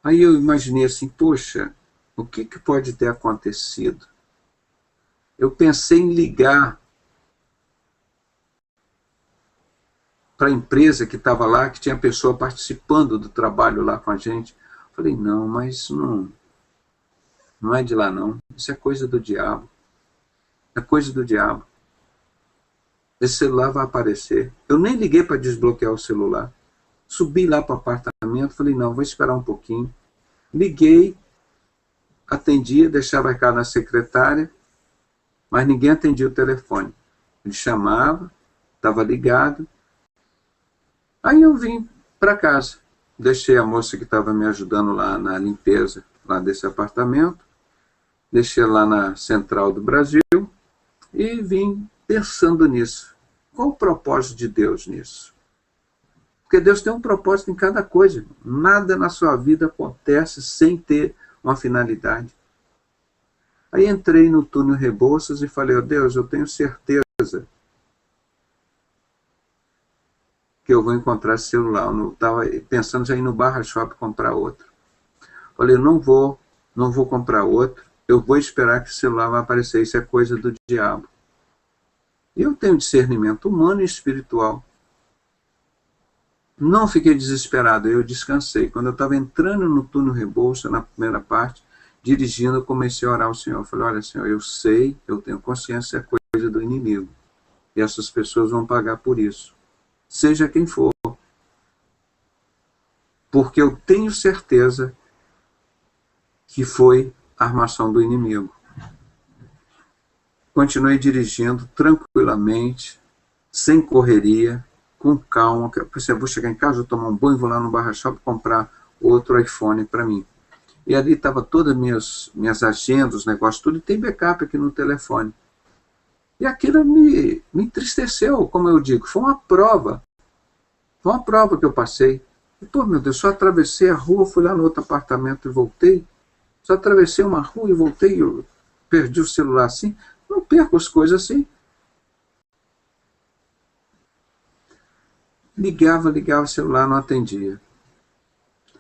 Aí eu imaginei assim, poxa, o que pode ter acontecido? Eu pensei em ligar para a empresa que estava lá, que tinha pessoa participando do trabalho lá com a gente. Falei, não, mas isso não é de lá não. Isso é coisa do diabo. É coisa do diabo. Esse celular vai aparecer. Eu nem liguei para desbloquear o celular. Subi lá para o apartamento, falei, não, vou esperar um pouquinho. Liguei, atendia, deixava recado na secretária, mas ninguém atendia o telefone. Ele chamava, estava ligado. Aí eu vim para casa. Deixei a moça que estava me ajudando lá na limpeza lá desse apartamento. Deixei lá na Central do Brasil e vim pensando nisso. Qual o propósito de Deus nisso? Porque Deus tem um propósito em cada coisa. Nada na sua vida acontece sem ter uma finalidade. Aí entrei no túnel Rebouças e falei, Deus, eu tenho certeza que eu vou encontrar esse celular. Eu estava pensando já ir no Barra Shop comprar outro. Falei, não vou comprar outro. Eu vou esperar que o celular vai aparecer. Isso é coisa do diabo. Eu tenho discernimento humano e espiritual. Não fiquei desesperado, eu descansei. Quando eu estava entrando no túnel Rebouças, na primeira parte, dirigindo, eu comecei a orar ao Senhor. Eu falei, olha, Senhor, eu sei, eu tenho consciência, é coisa do inimigo. E essas pessoas vão pagar por isso. Seja quem for. Porque eu tenho certeza que foi a armação do inimigo. Continuei dirigindo tranquilamente, sem correria, com calma. Eu pensei, vou chegar em casa, vou tomar um banho, vou lá no Barra Shop comprar outro iPhone para mim. E ali estava todas as minhas agendas, os negócios, tudo, e tem backup aqui no telefone. E aquilo me entristeceu, como eu digo, foi uma prova. Foi uma prova que eu passei. E, pô, meu Deus, só atravessei a rua, fui lá no outro apartamento e voltei. Só atravessei uma rua e voltei, eu perdi o celular assim. Não perco as coisas assim. Ligava o celular, não atendia.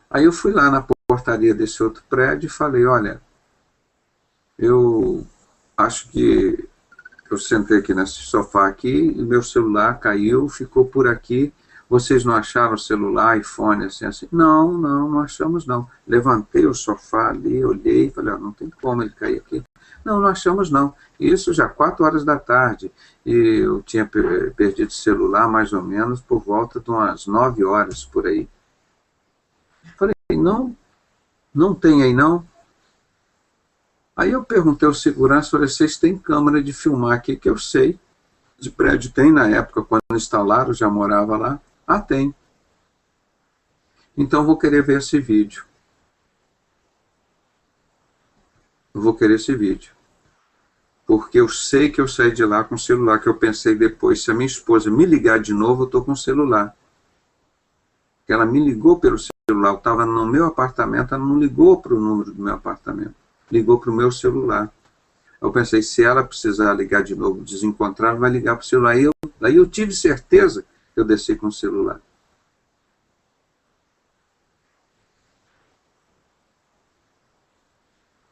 Aí eu fui lá na portaria desse outro prédio e falei, olha, eu acho que eu sentei aqui nesse sofá aqui, e meu celular caiu, ficou por aqui, vocês não acharam o celular, iPhone, assim? Não achamos não. Levantei o sofá ali, olhei, falei, não tem como ele cair aqui. Não achamos não. Isso já 4 horas da tarde, e eu tinha perdido o celular mais ou menos por volta de umas 9 horas, por aí. Falei, não tem aí não. Aí eu perguntei ao segurança, falei, vocês têm câmera de filmar aqui, que eu sei. De prédio tem, na época, quando instalaram, já morava lá. Ah, tem. Então vou querer ver esse vídeo. Eu vou querer esse vídeo. Porque eu sei que eu saí de lá com o celular, que eu pensei depois, se a minha esposa me ligar de novo, eu estou com o celular. Ela me ligou pelo celular, eu estava no meu apartamento, ela não ligou para o número do meu apartamento, ligou para o meu celular. Eu pensei, se ela precisar ligar de novo, desencontrar, ela vai ligar para o celular. Daí eu tive certeza que eu desci com o celular.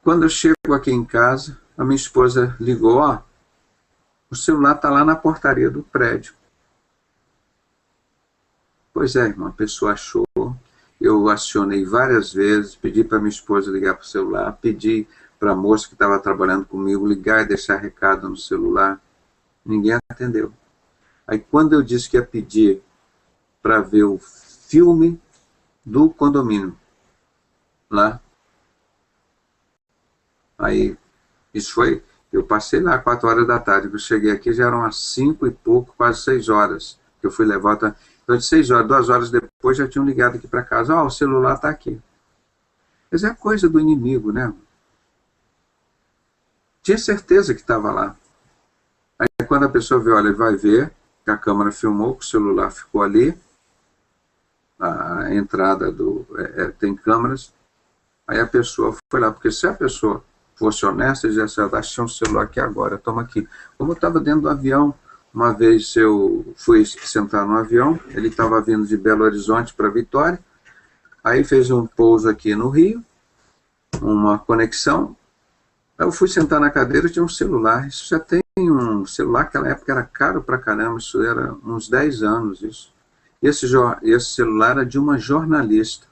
Quando eu chego aqui em casa, a minha esposa ligou, ó, o celular está lá na portaria do prédio. Pois é, irmão, a pessoa achou, eu acionei várias vezes, pedi para minha esposa ligar para o celular, pedi para a moça que estava trabalhando comigo ligar e deixar recado no celular, ninguém atendeu. Aí quando eu disse que ia pedir para ver o filme do condomínio, lá, aí isso foi, eu passei lá 4 horas da tarde, eu cheguei aqui já eram às 5 e pouco, quase 6 horas, que eu fui levar, então de 6 horas, 2 horas depois já tinham ligado aqui para casa, ó, o celular está aqui. Mas é coisa do inimigo, né? Tinha certeza que estava lá. Aí quando a pessoa vê, olha, vai ver que a câmera filmou, que o celular ficou ali, a entrada tem câmeras, aí a pessoa foi lá, porque se a pessoa fosse honesta, dizia assim, achei um celular aqui agora, toma aqui. Como eu estava dentro do avião, uma vez eu fui sentar no avião, ele estava vindo de Belo Horizonte para Vitória, aí fez um pouso aqui no Rio, uma conexão, aí eu fui sentar na cadeira, tinha um celular, isso já tem um celular, naquela época era caro pra caramba, isso era uns 10 anos, isso. Esse celular era de uma jornalista.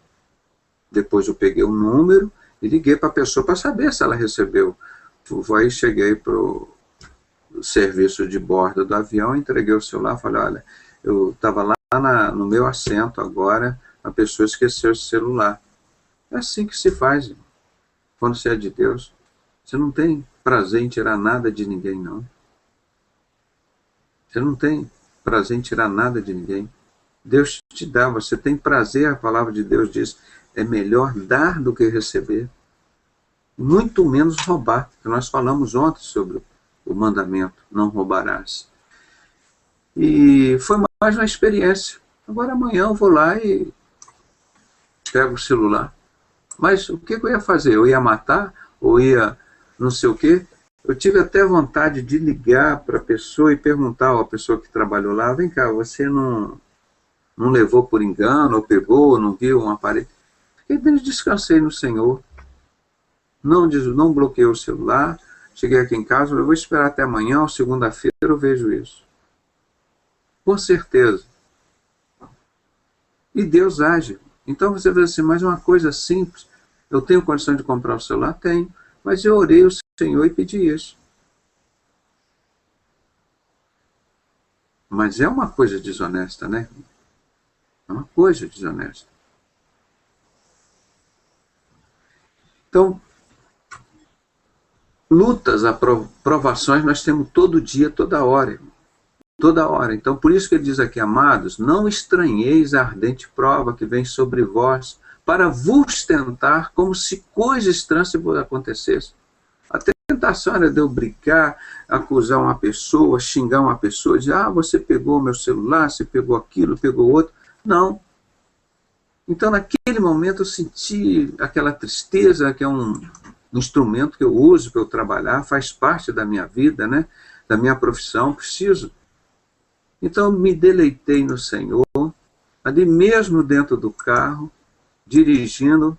Depois eu peguei o número e liguei para a pessoa para saber se ela recebeu. Aí cheguei para o serviço de bordo do avião, entreguei o celular, falei, olha, eu estava lá no meu assento agora, a pessoa esqueceu esse celular. É assim que se faz, irmão. Quando você é de Deus, você não tem prazer em tirar nada de ninguém, não. Você não tem prazer em tirar nada de ninguém. Deus te dá, você tem prazer, a palavra de Deus diz, é melhor dar do que receber. Muito menos roubar, que nós falamos ontem sobre o mandamento, não roubarás. E foi mais uma experiência. Agora amanhã eu vou lá e pego o celular. Mas o que eu ia fazer? Eu ia matar? Ou ia não sei o quê? Eu tive até vontade de ligar para a pessoa e perguntar à pessoa que trabalhou lá, vem cá, você não levou por engano, ou pegou, ou não viu um aparelho? Fiquei descansei no Senhor. Não bloqueei o celular. Cheguei aqui em casa, eu vou esperar até amanhã, ou segunda-feira eu vejo isso. Com certeza. E Deus age. Então você vê assim, mas uma coisa simples, eu tenho condição de comprar o celular? Tenho. Mas eu orei ao Senhor e pedi isso. Mas é uma coisa desonesta, né? É uma coisa desonesta. Então, lutas, provações nós temos todo dia, toda hora. Toda hora. Então, por isso que ele diz aqui, amados, não estranheis a ardente prova que vem sobre vós, para vos tentar como se coisa estranha acontecesse. A tentação era de eu brigar, acusar uma pessoa, xingar uma pessoa, dizer, você pegou meu celular, você pegou aquilo, pegou outro. Não. Então, naquele momento, eu senti aquela tristeza, que é um instrumento que eu uso para eu trabalhar, faz parte da minha vida, né? Da minha profissão, preciso. Então, me deleitei no Senhor, ali mesmo dentro do carro, dirigindo,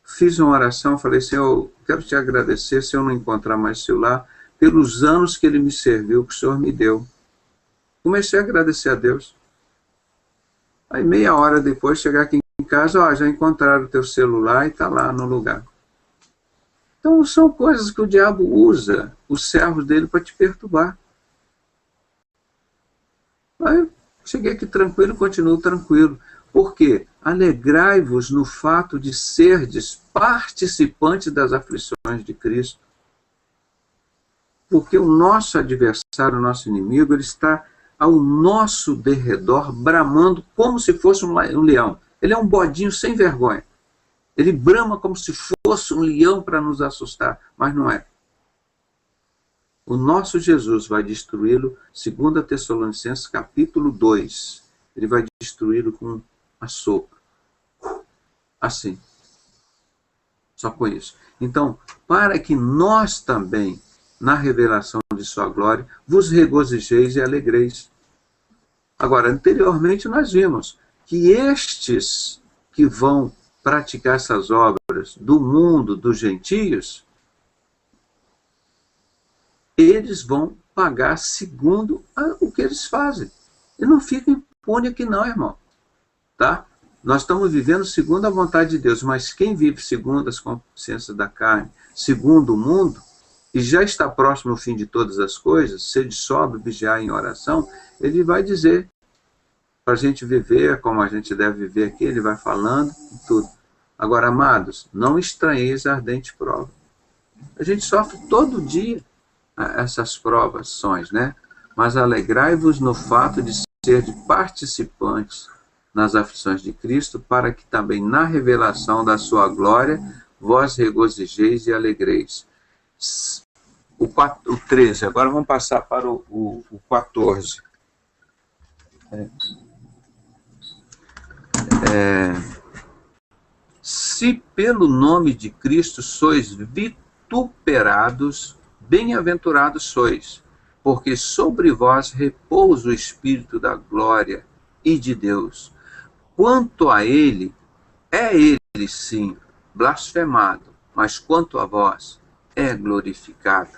fiz uma oração, falei, Senhor, quero te agradecer, se eu não encontrar mais celular, pelos anos que Ele me serviu, que o Senhor me deu. Comecei a agradecer a Deus. Aí, meia hora depois, chegar aqui em casa, já encontraram o teu celular e está lá no lugar. Então, são coisas que o diabo usa, os servos dele, para te perturbar. Aí, cheguei aqui tranquilo, continuo tranquilo. Por quê? Alegrai-vos no fato de serdes participantes das aflições de Cristo. Porque o nosso adversário, o nosso inimigo, ele está ao nosso derredor, bramando como se fosse um leão. Ele é um bodinho sem vergonha. Ele brama como se fosse um leão para nos assustar, mas não é. O nosso Jesus vai destruí-lo, 2 Tessalonicenses capítulo 2. Ele vai destruí-lo com a sopa. Assim. Só com isso. Então, para que nós também, na revelação de sua glória, vos regozijeis e alegreis. Agora, anteriormente nós vimos que estes que vão praticar essas obras do mundo dos gentios, eles vão pagar segundo o que eles fazem. E não fica impune aqui não, irmão. Tá? Nós estamos vivendo segundo a vontade de Deus, mas quem vive segundo as consciências da carne, segundo o mundo, e já está próximo ao fim de todas as coisas, sede sóbrio, vigiar em oração, ele vai dizer para a gente viver como a gente deve viver aqui, ele vai falando e tudo. Agora, amados, não estranheis a ardente prova. A gente sofre todo dia essas provações, né? Mas alegrai-vos no fato de ser participantes nas aflições de Cristo, para que também na revelação da sua glória vós regozijeis e alegreis. O 13, agora vamos passar para o 14. Se pelo nome de Cristo sois vituperados, bem-aventurados sois, porque sobre vós repousa o Espírito da glória e de Deus. Quanto a ele, é ele sim blasfemado, mas quanto a vós, é glorificado.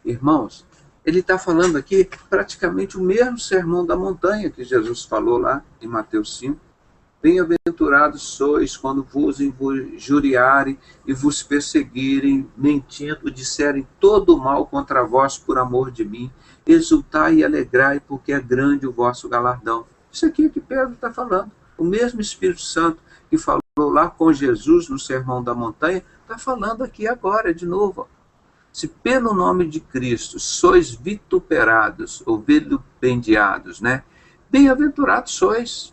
Irmãos, ele está falando aqui praticamente o mesmo sermão da montanha que Jesus falou lá em Mateus 5. Bem-aventurados sois quando vos injuriarem e vos perseguirem, mentindo, disserem todo o mal contra vós por amor de mim. Exultai e alegrai, porque é grande o vosso galardão. Isso aqui é que Pedro está falando. O mesmo Espírito Santo que falou lá com Jesus no Sermão da Montanha, está falando aqui agora de novo. Se pelo nome de Cristo sois vituperados ou vilipendiados, né? Bem-aventurados sois.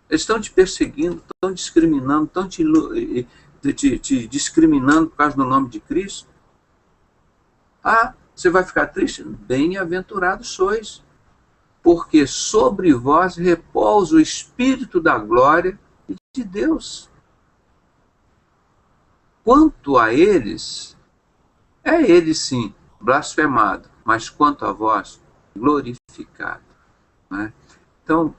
Eles estão te perseguindo, estão discriminando, estão te discriminando por causa do nome de Cristo. Ah, você vai ficar triste? Bem-aventurados sois, porque sobre vós repousa o Espírito da glória e de Deus. Quanto a eles, é ele sim blasfemado, mas quanto a vós, glorificado. Né? Então,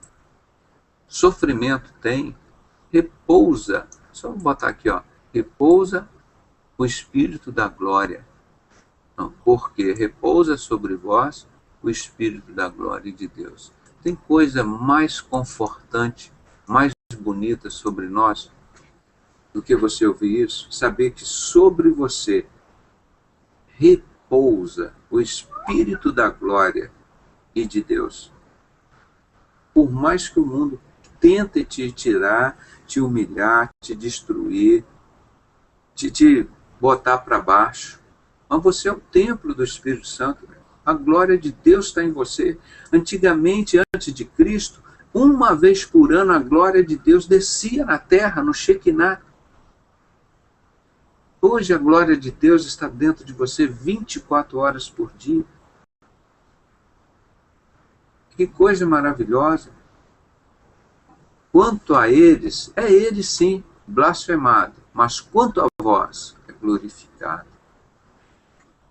sofrimento tem, repousa, só vou botar aqui, ó, repousa o Espírito da glória. Não, porque repousa sobre vós o Espírito da glória de Deus. Tem coisa mais confortante, mais bonita sobre nós do que você ouvir isso? Saber que sobre você repousa o Espírito da glória e de Deus. Por mais que o mundo tente te tirar, te humilhar, te destruir, te botar para baixo, mas você é o templo do Espírito Santo. A glória de Deus está em você. Antigamente, antes de Cristo, uma vez por ano a glória de Deus descia na terra, no Shekinah. Hoje a glória de Deus está dentro de você 24 horas por dia. Que coisa maravilhosa. Quanto a eles, é ele sim blasfemado, mas quanto a vós, é glorificado.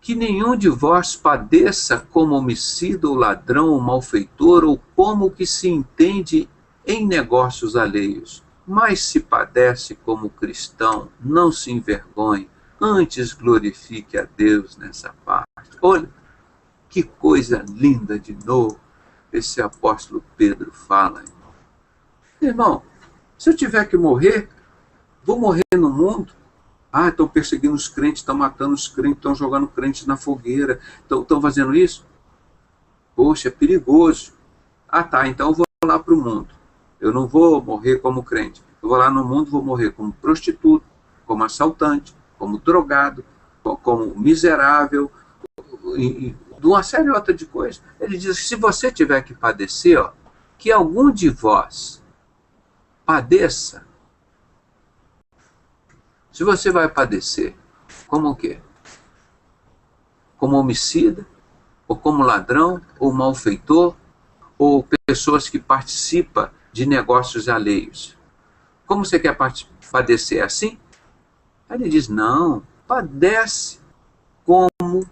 Que nenhum de vós padeça como homicida ou ladrão ou malfeitor, ou como que se entende em negócios alheios. Mas se padece como cristão, não se envergonhe, antes glorifique a Deus nessa parte. Olha, que coisa linda de novo esse apóstolo Pedro fala. Irmão, se eu tiver que morrer, vou morrer no mundo. Ah, estão perseguindo os crentes, estão matando os crentes, estão jogando crentes na fogueira, estão fazendo isso? Poxa, é perigoso. Ah, tá, então eu vou lá para o mundo. Eu não vou morrer como crente. Eu vou lá no mundo, vou morrer como prostituto, como assaltante, como drogado, como miserável, e de uma série outra de coisas. Ele diz que se você tiver que padecer, ó, que algum de vós padeça. Se você vai padecer, como o quê? Como homicida, ou como ladrão, ou malfeitor, ou pessoas que participam de negócios alheios. Como você quer padecer assim? Aí ele diz, não, padece como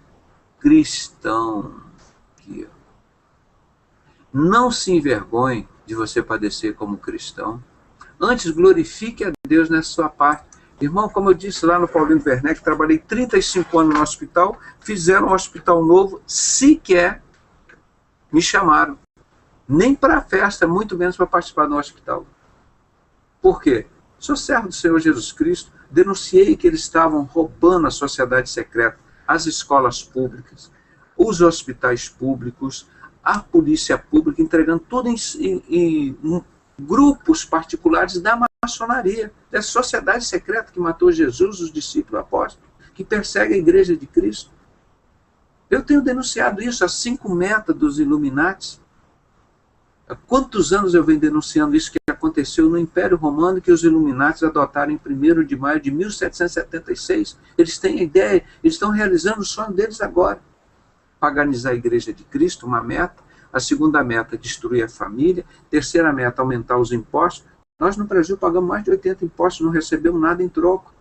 cristão. Aqui, ó. Não se envergonhe de você padecer como cristão. Antes glorifique a Deus nessa sua parte. Irmão, como eu disse lá no Paulinho Werneck, trabalhei 35 anos no hospital, fizeram um hospital novo, sequer me chamaram. Nem para a festa, muito menos para participar do hospital. Por quê? Sou servo do Senhor Jesus Cristo, denunciei que eles estavam roubando a sociedade secreta, as escolas públicas, os hospitais públicos, a polícia pública, entregando tudo em grupos particulares da maçonaria, da sociedade secreta que matou Jesus, os discípulos apóstolos, que persegue a igreja de Cristo. Eu tenho denunciado isso, as 5 metas dos Illuminati. Há quantos anos eu venho denunciando isso que aconteceu no Império Romano, que os Illuminati adotaram em 1º de maio de 1776. Eles têm a ideia, eles estão realizando o sonho deles agora. Paganizar a igreja de Cristo, uma meta. A segunda meta, destruir a família. Terceira meta, aumentar os impostos. Nós no Brasil pagamos mais de 80 impostos, não recebemos nada em troco.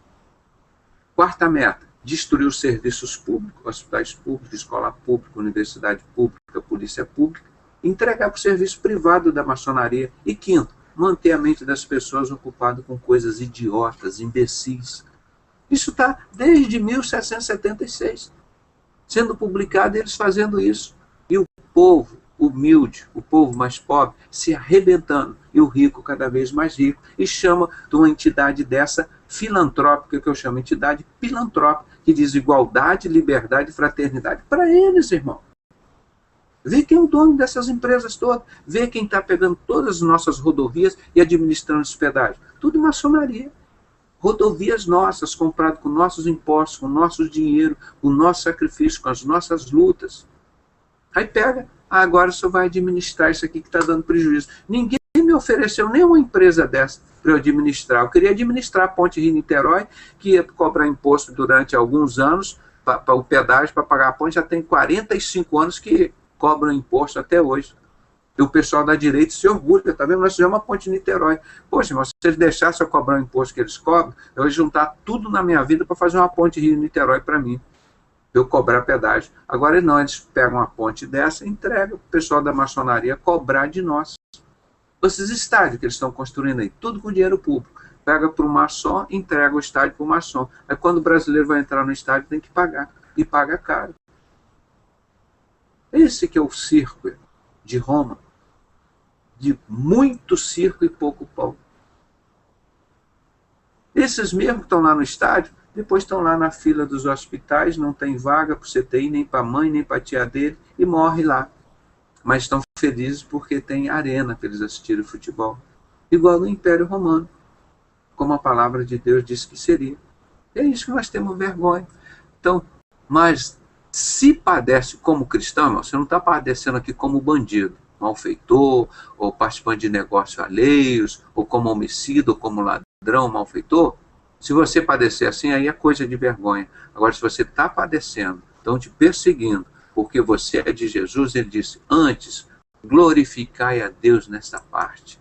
Quarta meta, destruir os serviços públicos, hospitais públicos, escola pública, universidade pública, polícia pública. Entregar para o serviço privado da maçonaria. E quinto, manter a mente das pessoas ocupada com coisas idiotas, imbecis. Isso está desde 1776. Sendo publicado, eles fazendo isso. E o povo humilde, o povo mais pobre, se arrebentando. E o rico cada vez mais rico. E chama de uma entidade dessa filantrópica, que eu chamo de entidade filantrópica, que diz igualdade, liberdade e fraternidade. Para eles, irmão. Vê quem é o dono dessas empresas todas. Vê quem está pegando todas as nossas rodovias e administrando os pedágios. Tudo maçonaria. Rodovias nossas, compradas com nossos impostos, com nosso dinheiro, com o nosso sacrifício, com as nossas lutas. Aí pega, agora o senhor vai administrar isso aqui que está dando prejuízo. Ninguém me ofereceu nenhuma empresa dessa para eu administrar. Eu queria administrar a Ponte Rio-Niterói, que ia cobrar imposto durante alguns anos, para o pedágio, para pagar a ponte. Já tem 45 anos que cobram imposto até hoje. E o pessoal da direita se orgulha, tá vendo? Nós fizemos uma ponte de Niterói. Poxa, mas se eles deixassem eu cobrar o imposto que eles cobram, eu ia juntar tudo na minha vida para fazer uma ponte Rio-Niterói para mim. Eu cobrar pedágio. Agora não, eles pegam uma ponte dessa e entregam o pessoal da maçonaria cobrar de nós. Esses estádios que eles estão construindo aí, tudo com dinheiro público. Pega para o maçom, entrega o estádio para o maçom. Aí quando o brasileiro vai entrar no estádio, tem que pagar. E paga caro. Esse que é o circo de Roma, de muito circo e pouco pão. Esses mesmos que estão lá no estádio, depois estão lá na fila dos hospitais, não tem vaga para o CTI, nem para a mãe, nem para a tia dele, e morre lá. Mas estão felizes porque tem arena para eles assistirem futebol. Igual no Império Romano, como a palavra de Deus disse que seria. É isso que nós temos vergonha. Então, mas se padece como cristão, irmão, você não está padecendo aqui como bandido, malfeitor, ou participante de negócios alheios, ou como homicida, ou como ladrão, malfeitor. Se você padecer assim, aí é coisa de vergonha. Agora, se você está padecendo, estão te perseguindo, porque você é de Jesus, ele disse, antes, glorificai a Deus nessa parte.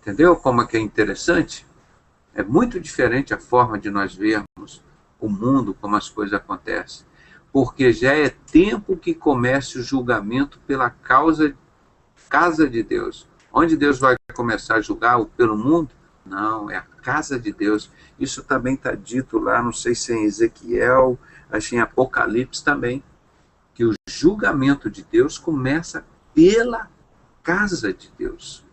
Entendeu como é que é interessante? É muito diferente a forma de nós vermos o mundo, como as coisas acontecem. Porque já é tempo que comece o julgamento pela casa de Deus. Onde Deus vai começar a julgar pelo mundo? Não, é a casa de Deus. Isso também está dito lá, não sei se é em Ezequiel, acho em Apocalipse também, que o julgamento de Deus começa pela casa de Deus.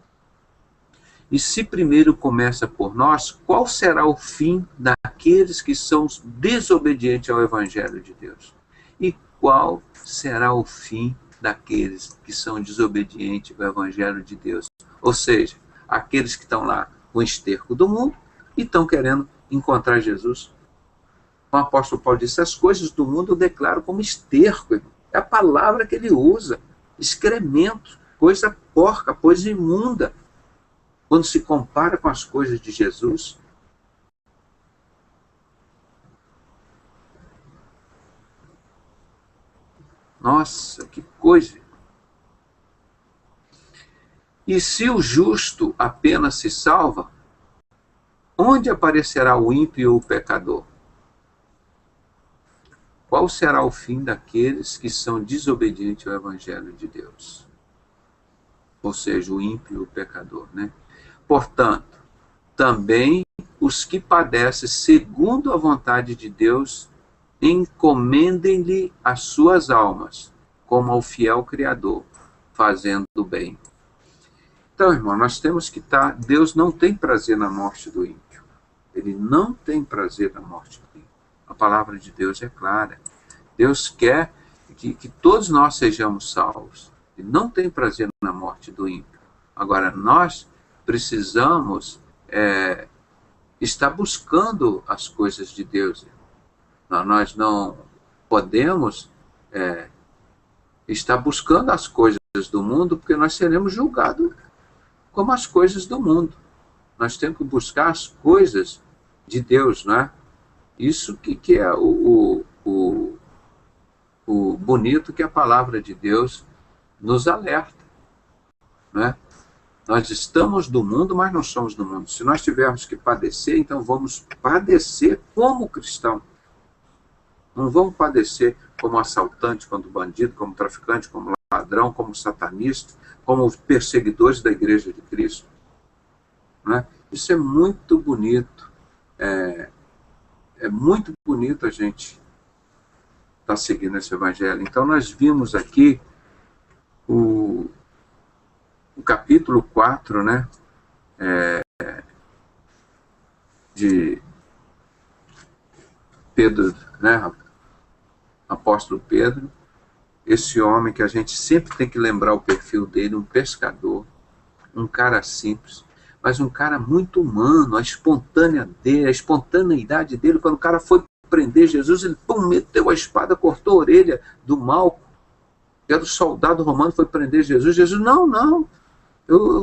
E se primeiro começa por nós, qual será o fim daqueles que são desobedientes ao Evangelho de Deus? E qual será o fim daqueles que são desobedientes ao Evangelho de Deus? Ou seja, aqueles que estão lá com o esterco do mundo e estão querendo encontrar Jesus. O apóstolo Paulo disse, as coisas do mundo eu declaro como esterco. É a palavra que ele usa. Excremento, coisa porca, coisa imunda. Quando se compara com as coisas de Jesus. Nossa, que coisa! E se o justo apenas se salva, onde aparecerá o ímpio ou o pecador? Qual será o fim daqueles que são desobedientes ao Evangelho de Deus? Ou seja, o ímpio e o pecador, né? Portanto, também os que padecem segundo a vontade de Deus, encomendem-lhe as suas almas, como ao fiel Criador, fazendo o bem. Então, irmão, nós temos que estar... Deus não tem prazer na morte do ímpio. Ele não tem prazer na morte do ímpio. A palavra de Deus é clara. Deus quer que todos nós sejamos salvos. Ele não tem prazer na morte do ímpio. Agora, nós precisamos estar buscando as coisas de Deus. Nós não podemos estar buscando as coisas do mundo, porque nós seremos julgados como as coisas do mundo. Nós temos que buscar as coisas de Deus, não é? Isso que é o bonito, que a palavra de Deus nos alerta, não é? Nós estamos do mundo, mas não somos do mundo. Se nós tivermos que padecer, então vamos padecer como cristão. Não vamos padecer como assaltante, como bandido, como traficante, como ladrão, como satanista, como perseguidores da Igreja de Cristo. Não é? Isso é muito bonito. É muito bonito a gente estar seguindo esse Evangelho. Então nós vimos aqui o capítulo 4, né, de Pedro, né, apóstolo Pedro, esse homem que a gente sempre tem que lembrar o perfil dele, um pescador, um cara simples, mas um cara muito humano, a espontaneidade dele, quando o cara foi prender Jesus, ele meteu a espada, cortou a orelha do Malco, que era o soldado romano, foi prender Jesus. Jesus, não,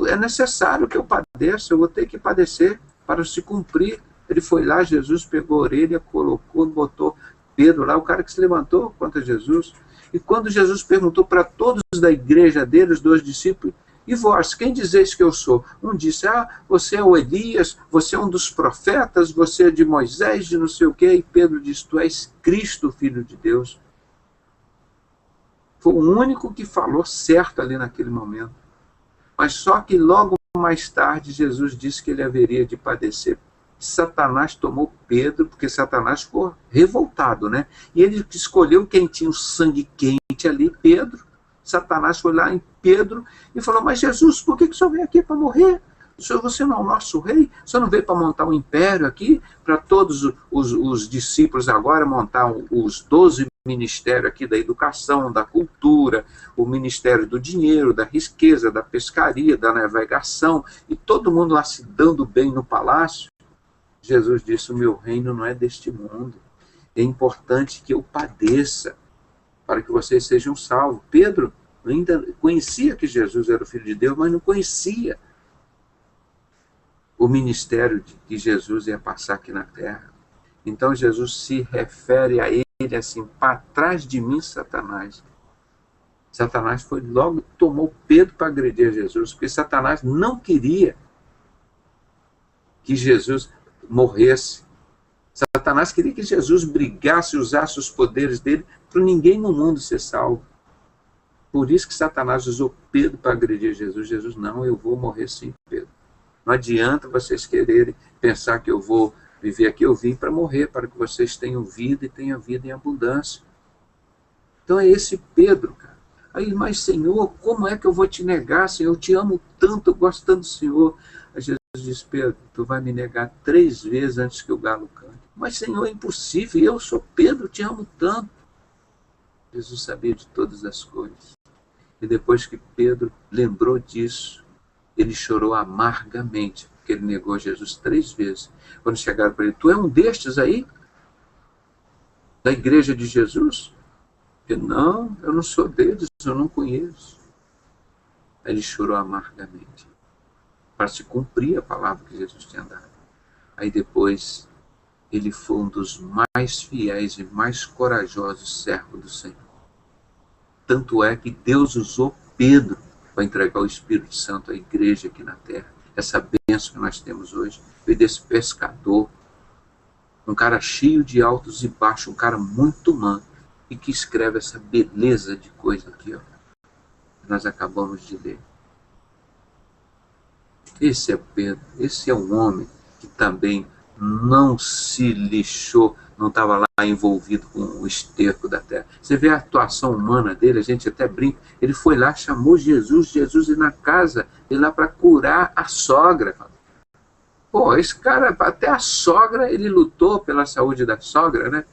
é necessário que eu padeça, eu vou ter que padecer para se cumprir. Ele foi lá, Jesus pegou a orelha, colocou, botou Pedro lá, o cara que se levantou contra Jesus. E quando Jesus perguntou para todos da igreja dele, os 2 discípulos, e vós, quem dizeis que eu sou? Um disse, você é o Elias, você é um dos profetas, você é de Moisés, de não sei o quê. E Pedro disse, tu és Cristo, Filho de Deus. Foi o único que falou certo ali naquele momento. Mas só que logo mais tarde, Jesus disse que ele haveria de padecer. Satanás tomou Pedro, porque Satanás ficou revoltado, né? E ele escolheu quem tinha o sangue quente ali, Pedro. Satanás foi lá em Pedro e falou, mas Jesus, por que o senhor veio aqui para morrer? Você não é o nosso rei? O senhor não veio para montar um império aqui? Para todos os discípulos agora montar os 12 ministérios aqui da educação, da cultura, o ministério do dinheiro, da riqueza, da pescaria, da navegação, e todo mundo lá se dando bem no palácio. Jesus disse, o meu reino não é deste mundo. É importante que eu padeça para que vocês sejam salvos. Pedro ainda conhecia que Jesus era o Filho de Deus, mas não conhecia o ministério que Jesus ia passar aqui na terra. Então Jesus se refere a ele assim, para trás de mim, Satanás. Satanás foi logo, tomou Pedro para agredir a Jesus, porque Satanás não queria que Jesus morresse. Satanás queria que Jesus brigasse, usasse os poderes dele para ninguém no mundo ser salvo. Por isso que Satanás usou Pedro para agredir Jesus. Jesus, não, eu vou morrer sim, Pedro. Não adianta vocês quererem pensar que eu vou viver aqui. Eu vim para morrer, para que vocês tenham vida e tenham vida em abundância. Então é esse Pedro, cara. Aí, mas Senhor, como é que eu vou te negar, Senhor? Eu te amo tanto, eu gosto tanto do Senhor. Aí Jesus diz, Pedro, tu vai me negar 3 vezes antes que o galo cante. Mas Senhor, é impossível, eu sou Pedro, te amo tanto. Jesus sabia de todas as coisas. E depois que Pedro lembrou disso, ele chorou amargamente, porque ele negou Jesus 3 vezes. Quando chegaram para ele, tu é um destes aí? Da igreja de Jesus? Ele, não, eu não sou deles, eu não conheço. Aí ele chorou amargamente, para se cumprir a palavra que Jesus tinha dado. Aí depois, ele foi um dos mais fiéis e mais corajosos servos do Senhor. Tanto é que Deus usou Pedro para entregar o Espírito Santo à igreja aqui na terra. Essa bênção que nós temos hoje veio desse pescador, um cara cheio de altos e baixos, um cara muito humano, e que escreve essa beleza de coisa aqui, ó, que nós acabamos de ler. Esse é Pedro, esse é um homem que também não se lixou, não estava lá envolvido com o esterco da terra. Você vê a atuação humana dele, a gente até brinca, ele foi lá, chamou Jesus ia na casa, ele lá para curar a sogra. Pô, esse cara, até a sogra, ele lutou pela saúde da sogra, né?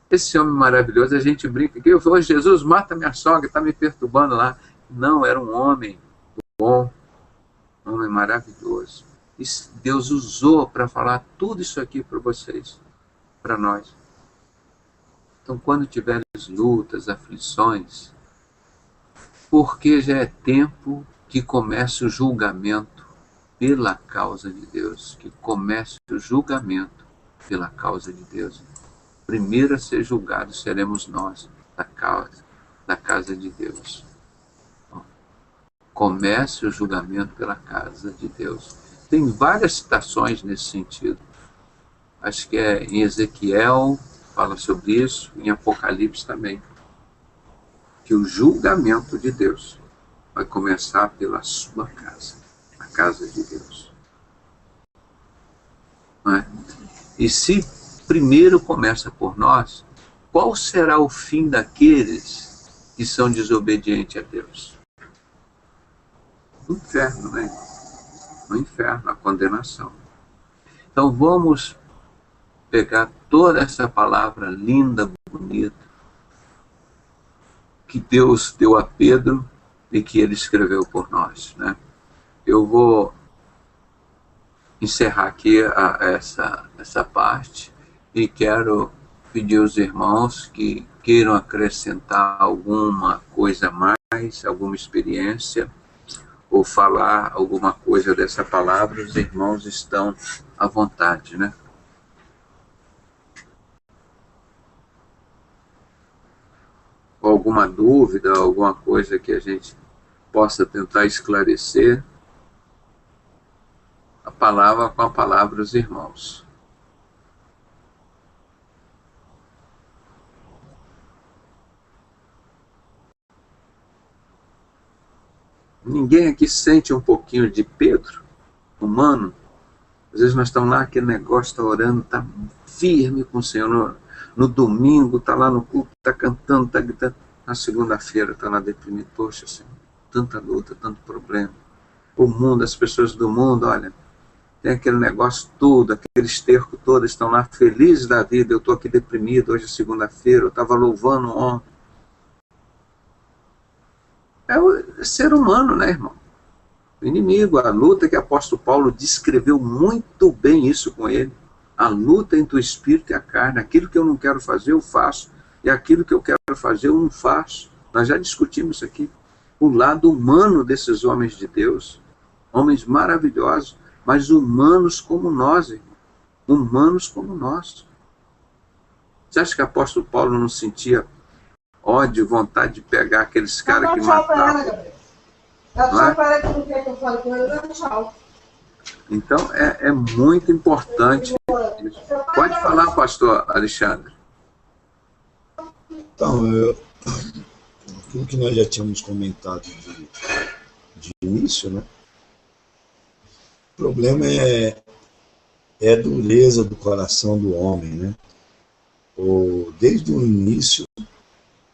Esse homem maravilhoso, a gente brinca que eu falo, Jesus, mata minha sogra, está me perturbando lá. Não, era um homem bom, um homem maravilhoso. E Deus usou para falar tudo isso aqui para vocês, para nós. Então, quando tiveres lutas, aflições, porque já é tempo que comece o julgamento pela causa de Deus, que comece o julgamento pela causa de Deus. Primeiro a ser julgados seremos nós, da casa de Deus. Comece o julgamento pela casa de Deus. Tem várias citações nesse sentido. Acho que é em Ezequiel, fala sobre isso, em Apocalipse também. Que o julgamento de Deus vai começar pela sua casa, a casa de Deus. Não é? E se primeiro começa por nós, qual será o fim daqueles que são desobedientes a Deus? No inferno, né? No inferno, a condenação. Então vamos pegar toda essa palavra linda, bonita, que Deus deu a Pedro e que ele escreveu por nós, né? Eu vou encerrar aqui essa parte e quero pedir aos irmãos que queiram acrescentar alguma coisa a mais, alguma experiência, ou falar alguma coisa dessa palavra, os irmãos estão à vontade, né? Ou alguma dúvida, alguma coisa que a gente possa tentar esclarecer, a palavra com a palavra os irmãos. Ninguém aqui sente um pouquinho de Pedro, humano? Às vezes nós estamos lá, aquele negócio, está orando, está firme com o Senhor. No domingo, está lá no culto, está cantando, está gritando. Na segunda-feira está na deprimida. Poxa, Senhor, tanta luta, tanto problema. O mundo, as pessoas do mundo, olha, tem aquele negócio todo, aquele esterco todo, estão lá felizes da vida. Eu estou aqui deprimido, hoje é segunda-feira, eu estava louvando ontem. É o ser humano, né, irmão? O inimigo, a luta que o apóstolo Paulo descreveu muito bem isso com ele. A luta entre o espírito e a carne. Aquilo que eu não quero fazer, eu faço. E aquilo que eu quero fazer, eu não faço. Nós já discutimos aqui o lado humano desses homens de Deus. Homens maravilhosos, mas humanos como nós, irmão. Humanos como nós. Você acha que o apóstolo Paulo não sentia ódio, vontade de pegar aqueles caras que matavam? Então é muito importante. Pode falar, pastor Alexandre. Então, aquilo que nós já tínhamos comentado de início, né? O problema é a dureza do coração do homem, né? Desde o início,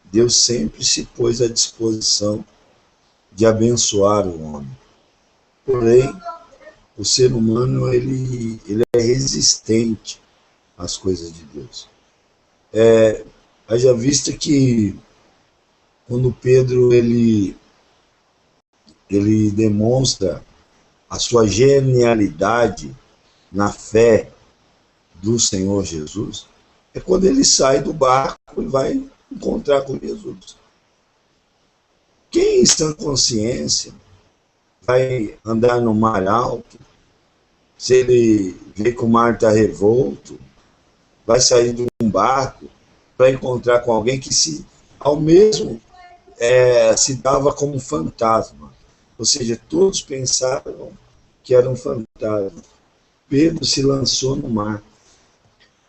Deus sempre se pôs à disposição de abençoar o homem. Porém, o ser humano ele é resistente às coisas de Deus. Haja vista que quando Pedro ele demonstra a sua genialidade na fé do Senhor Jesus, é quando ele sai do barco e vai encontrar com Jesus. Quem em sã consciência vai andar no mar alto, se ele vê que o mar está revolto, vai sair de um barco para encontrar com alguém que ao mesmo se dava como fantasma. Ou seja, todos pensavam que era um fantasma. Pedro se lançou no mar.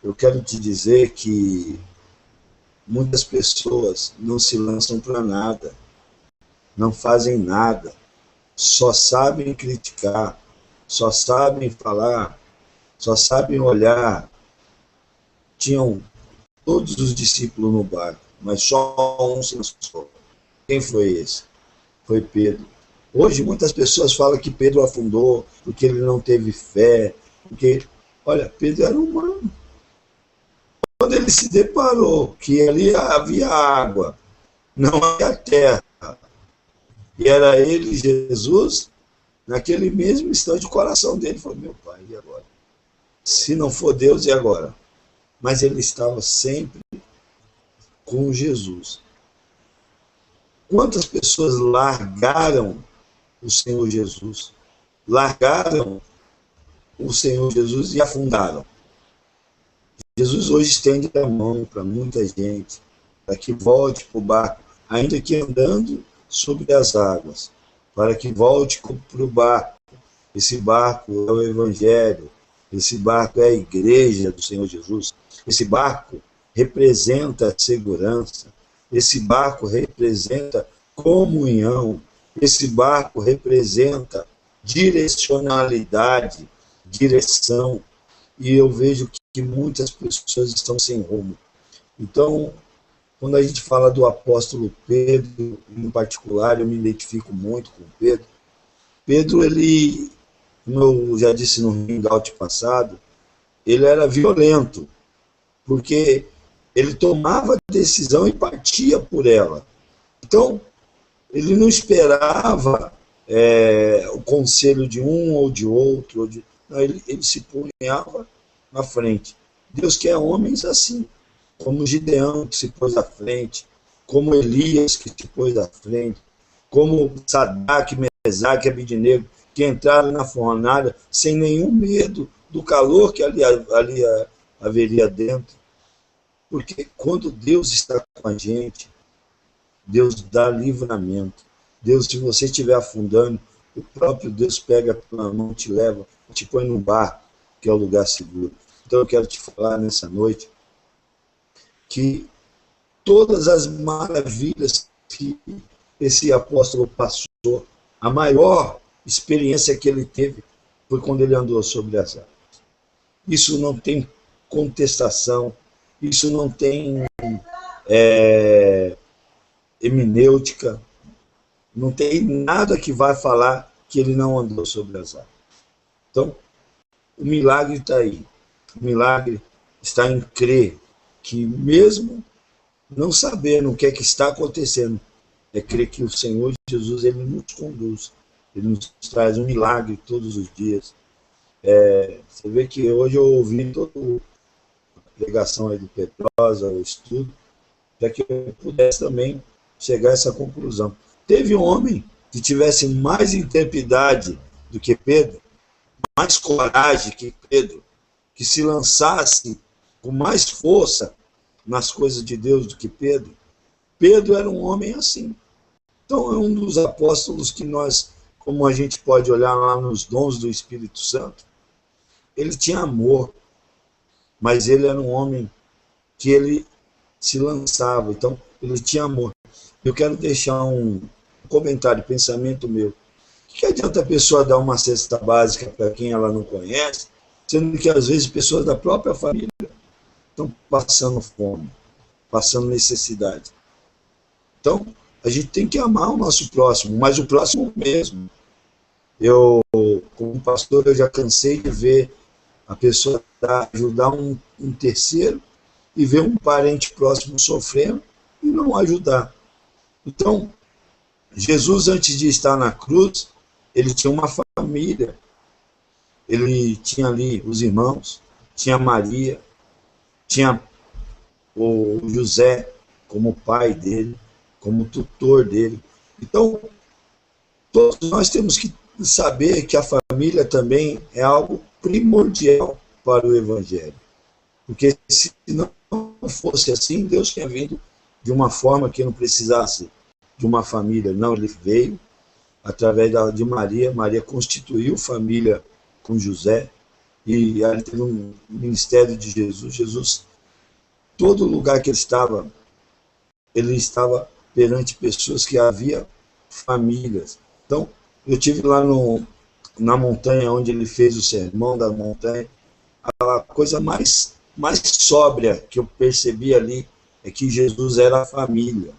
Eu quero te dizer que muitas pessoas não se lançam para nada, não fazem nada, só sabem criticar, só sabem falar só sabem olhar. Tinham todos os discípulos no barco, mas só um se lançou. Quem foi esse? Foi Pedro. Hoje muitas pessoas falam que Pedro afundou porque ele não teve fé, porque, olha, Pedro era humano. Quando ele se deparou que ali havia água, não havia terra, e era ele, Jesus, naquele mesmo instante o coração dele falou, meu pai, e agora? Se não for Deus, e agora? Mas ele estava sempre com Jesus. Quantas pessoas largaram o Senhor Jesus? Largaram o Senhor Jesus e afundaram. Jesus hoje estende a mão para muita gente, para que volte para o barco, ainda que andando sobre as águas, para que volte para o barco. Esse barco é o Evangelho, esse barco é a igreja do Senhor Jesus, esse barco representa segurança, esse barco representa comunhão, esse barco representa direcionalidade, direção, e eu vejo que muitas pessoas estão sem rumo. Então, quando a gente fala do apóstolo Pedro, em particular, eu me identifico muito com Pedro. Pedro, ele, como eu já disse no hangout passado, ele era violento, porque ele tomava decisão e partia por ela. Então, ele não esperava o conselho de um ou de outro. Não, ele se punhava na frente. Deus quer homens assim, como Gideão, que se pôs à frente, como Elias, que se pôs à frente, como Sadraque, Mesaque e Abednego, que entraram na fornalha sem nenhum medo do calor que ali haveria dentro. Porque quando Deus está com a gente, Deus dá livramento. Deus, se você estiver afundando, o próprio Deus pega pela mão, te leva, te põe no barco, que é o lugar seguro. Então eu quero te falar nessa noite que todas as maravilhas que esse apóstolo passou, a maior experiência que ele teve foi quando ele andou sobre as águas. Isso não tem contestação, isso não tem hermenêutica, não tem nada que vai falar que ele não andou sobre as águas. Então, o milagre está aí. O milagre está em crer que mesmo não sabendo o que é que está acontecendo, é crer que o Senhor Jesus, ele nos conduz, ele nos traz um milagre todos os dias. Você vê que hoje eu ouvi toda a pregação aí do Pedrosa, o estudo, para que eu pudesse também chegar a essa conclusão. Teve um homem que tivesse mais intrepidade do que Pedro, mais coragem que Pedro, que se lançasse com mais força nas coisas de Deus do que Pedro. Pedro era um homem assim. Então é um dos apóstolos que nós, como a gente pode olhar lá nos dons do Espírito Santo, ele tinha amor, mas ele era um homem que ele se lançava, então ele tinha amor. Eu quero deixar um comentário, pensamento meu. O que adianta a pessoa dar uma cesta básica para quem ela não conhece, sendo que às vezes pessoas da própria família estão passando fome, passando necessidade. Então, a gente tem que amar o nosso próximo, mas o próximo mesmo. Eu, como pastor, eu já cansei de ver a pessoa ajudar um terceiro e ver um parente próximo sofrendo e não ajudar. Então, Jesus, antes de estar na cruz, ele tinha uma família. Ele tinha ali os irmãos, tinha Maria, tinha o José como pai dele, como tutor dele. Então, todos nós temos que saber que a família também é algo primordial para o Evangelho. Porque se não fosse assim, Deus tinha vindo de uma forma que não precisasse de uma família. Não, ele veio através de Maria. Maria constituiu família com José, e aí teve um ministério de Jesus. Jesus, todo lugar que ele estava perante pessoas que havia famílias. Então, eu tive lá na montanha onde ele fez o sermão da montanha, a coisa mais sóbria que eu percebi ali é que Jesus era a família.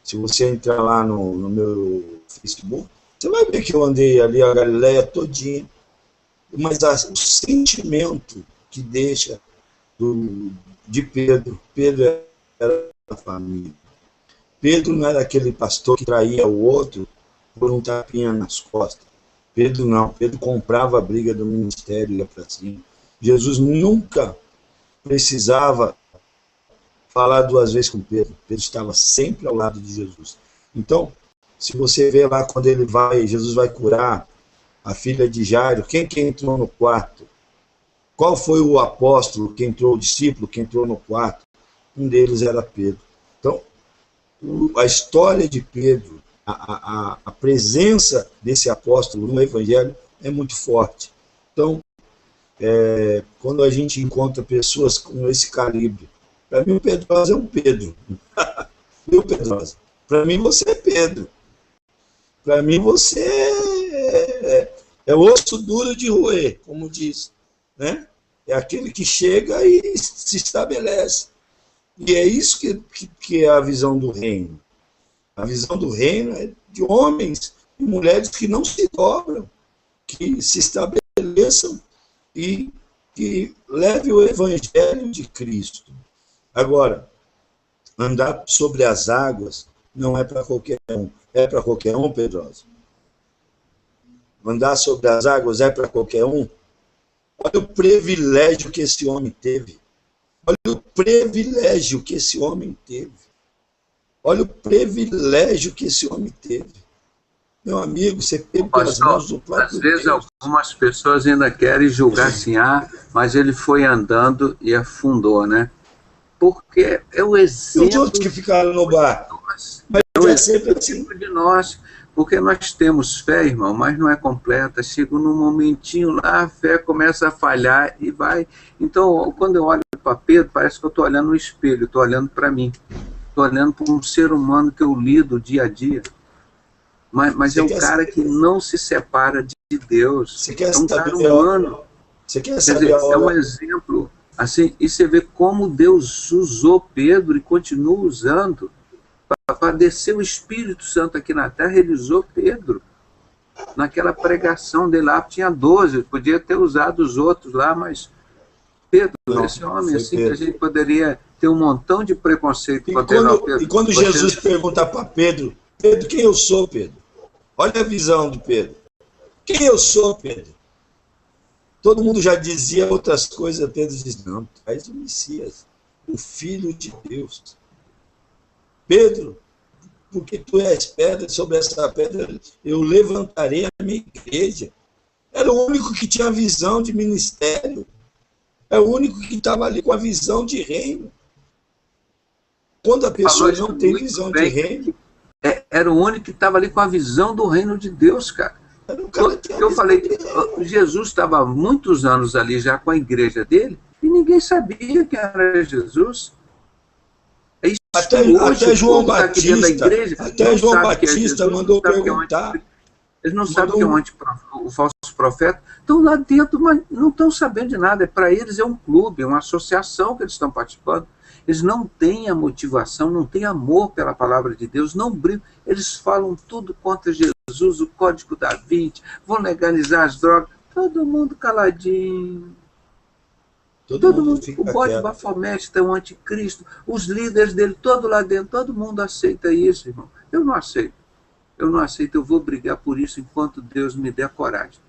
Se você entrar lá no meu Facebook, você vai ver que eu andei ali a Galileia todinha. Mas o sentimento que deixa de Pedro era a família. Pedro não era aquele pastor que traía o outro por um tapinha nas costas. Pedro não. Pedro comprava a briga do ministério e ia para cima. Jesus nunca precisava falar duas vezes com Pedro. Pedro estava sempre ao lado de Jesus. Então, se você vê lá quando Jesus vai curar a filha de Jairo, quem que entrou no quarto? Qual foi o apóstolo que entrou, o discípulo que entrou no quarto? Um deles era Pedro. Então, a história de Pedro, a presença desse apóstolo no Evangelho é muito forte. Então, quando a gente encontra pessoas com esse calibre, para mim o Pedrosa é um Pedro. Viu, Pedrosa? Para mim você é Pedro. Para mim você é osso duro de roer, como diz, né? É aquele que chega e se estabelece. E é isso que é a visão do reino. A visão do reino é de homens e mulheres que não se dobram, que se estabeleçam e que levem o evangelho de Cristo. Agora, andar sobre as águas não é para qualquer um. É para qualquer um, Pedrosa? Andar sobre as águas é para qualquer um? Olha o privilégio que esse homem teve. Olha o privilégio que esse homem teve. Olha o privilégio que esse homem teve. Meu amigo, você pegou as mãos do próprio Deus. Às vezes Deus. algumas pessoas ainda querem julgar assim, mas ele foi andando e afundou, né? Porque é o exemplo... E os outros que ficaram no barco? Mas é sempre assim. De nós, porque nós temos fé, irmão, mas não é completa. Chega num momentinho lá, a fé começa a falhar e vai. Então, quando eu olho para Pedro, parece que eu estou olhando no espelho, estou olhando para mim. Estou olhando para um ser humano que eu lido dia a dia. Mas é um cara que não se separa de Deus. Você quer é um saber cara humano. Você quer Quer saber dizer, a hora? é um exemplo. Assim, e você vê como Deus usou Pedro e continua usando para descer o Espírito Santo aqui na Terra. Ele usou Pedro. Naquela pregação dele lá, tinha 12, podia ter usado os outros lá, mas Pedro, Não, esse homem foi assim, Pedro. que a gente poderia ter um montão de preconceito E contra ele. quando Jesus pergunta para Pedro, Pedro, quem eu sou, Pedro? Olha a visão do Pedro. Quem eu sou, Pedro? Todo mundo já dizia outras coisas, Pedro diz, não, tu és o Messias, o Filho de Deus. Pedro, porque tu és pedra, sobre essa pedra eu levantarei a minha igreja. Era o único que tinha visão de ministério. É o único que estava ali com a visão de reino. Quando a pessoa não tem visão de reino... Era o único que estava ali com a visão do reino de Deus, cara. Eu falei que Jesus estava há muitos anos ali já com a igreja dele e ninguém sabia quem era Jesus. Até João Batista mandou perguntar. Eles não sabem que é o falso profeta. Estão lá dentro, mas não estão sabendo de nada. Para eles é um clube, é uma associação que eles estão participando. Eles não têm a motivação, não têm amor pela palavra de Deus, não brigam. Eles falam tudo contra Jesus, o Código da Vinci, vão legalizar as drogas. Todo mundo caladinho. Todo mundo, o bode Bafomete é um anticristo, os líderes dele, todo lá dentro, todo mundo aceita isso, irmão. Eu não aceito. Eu não aceito, eu vou brigar por isso enquanto Deus me der coragem.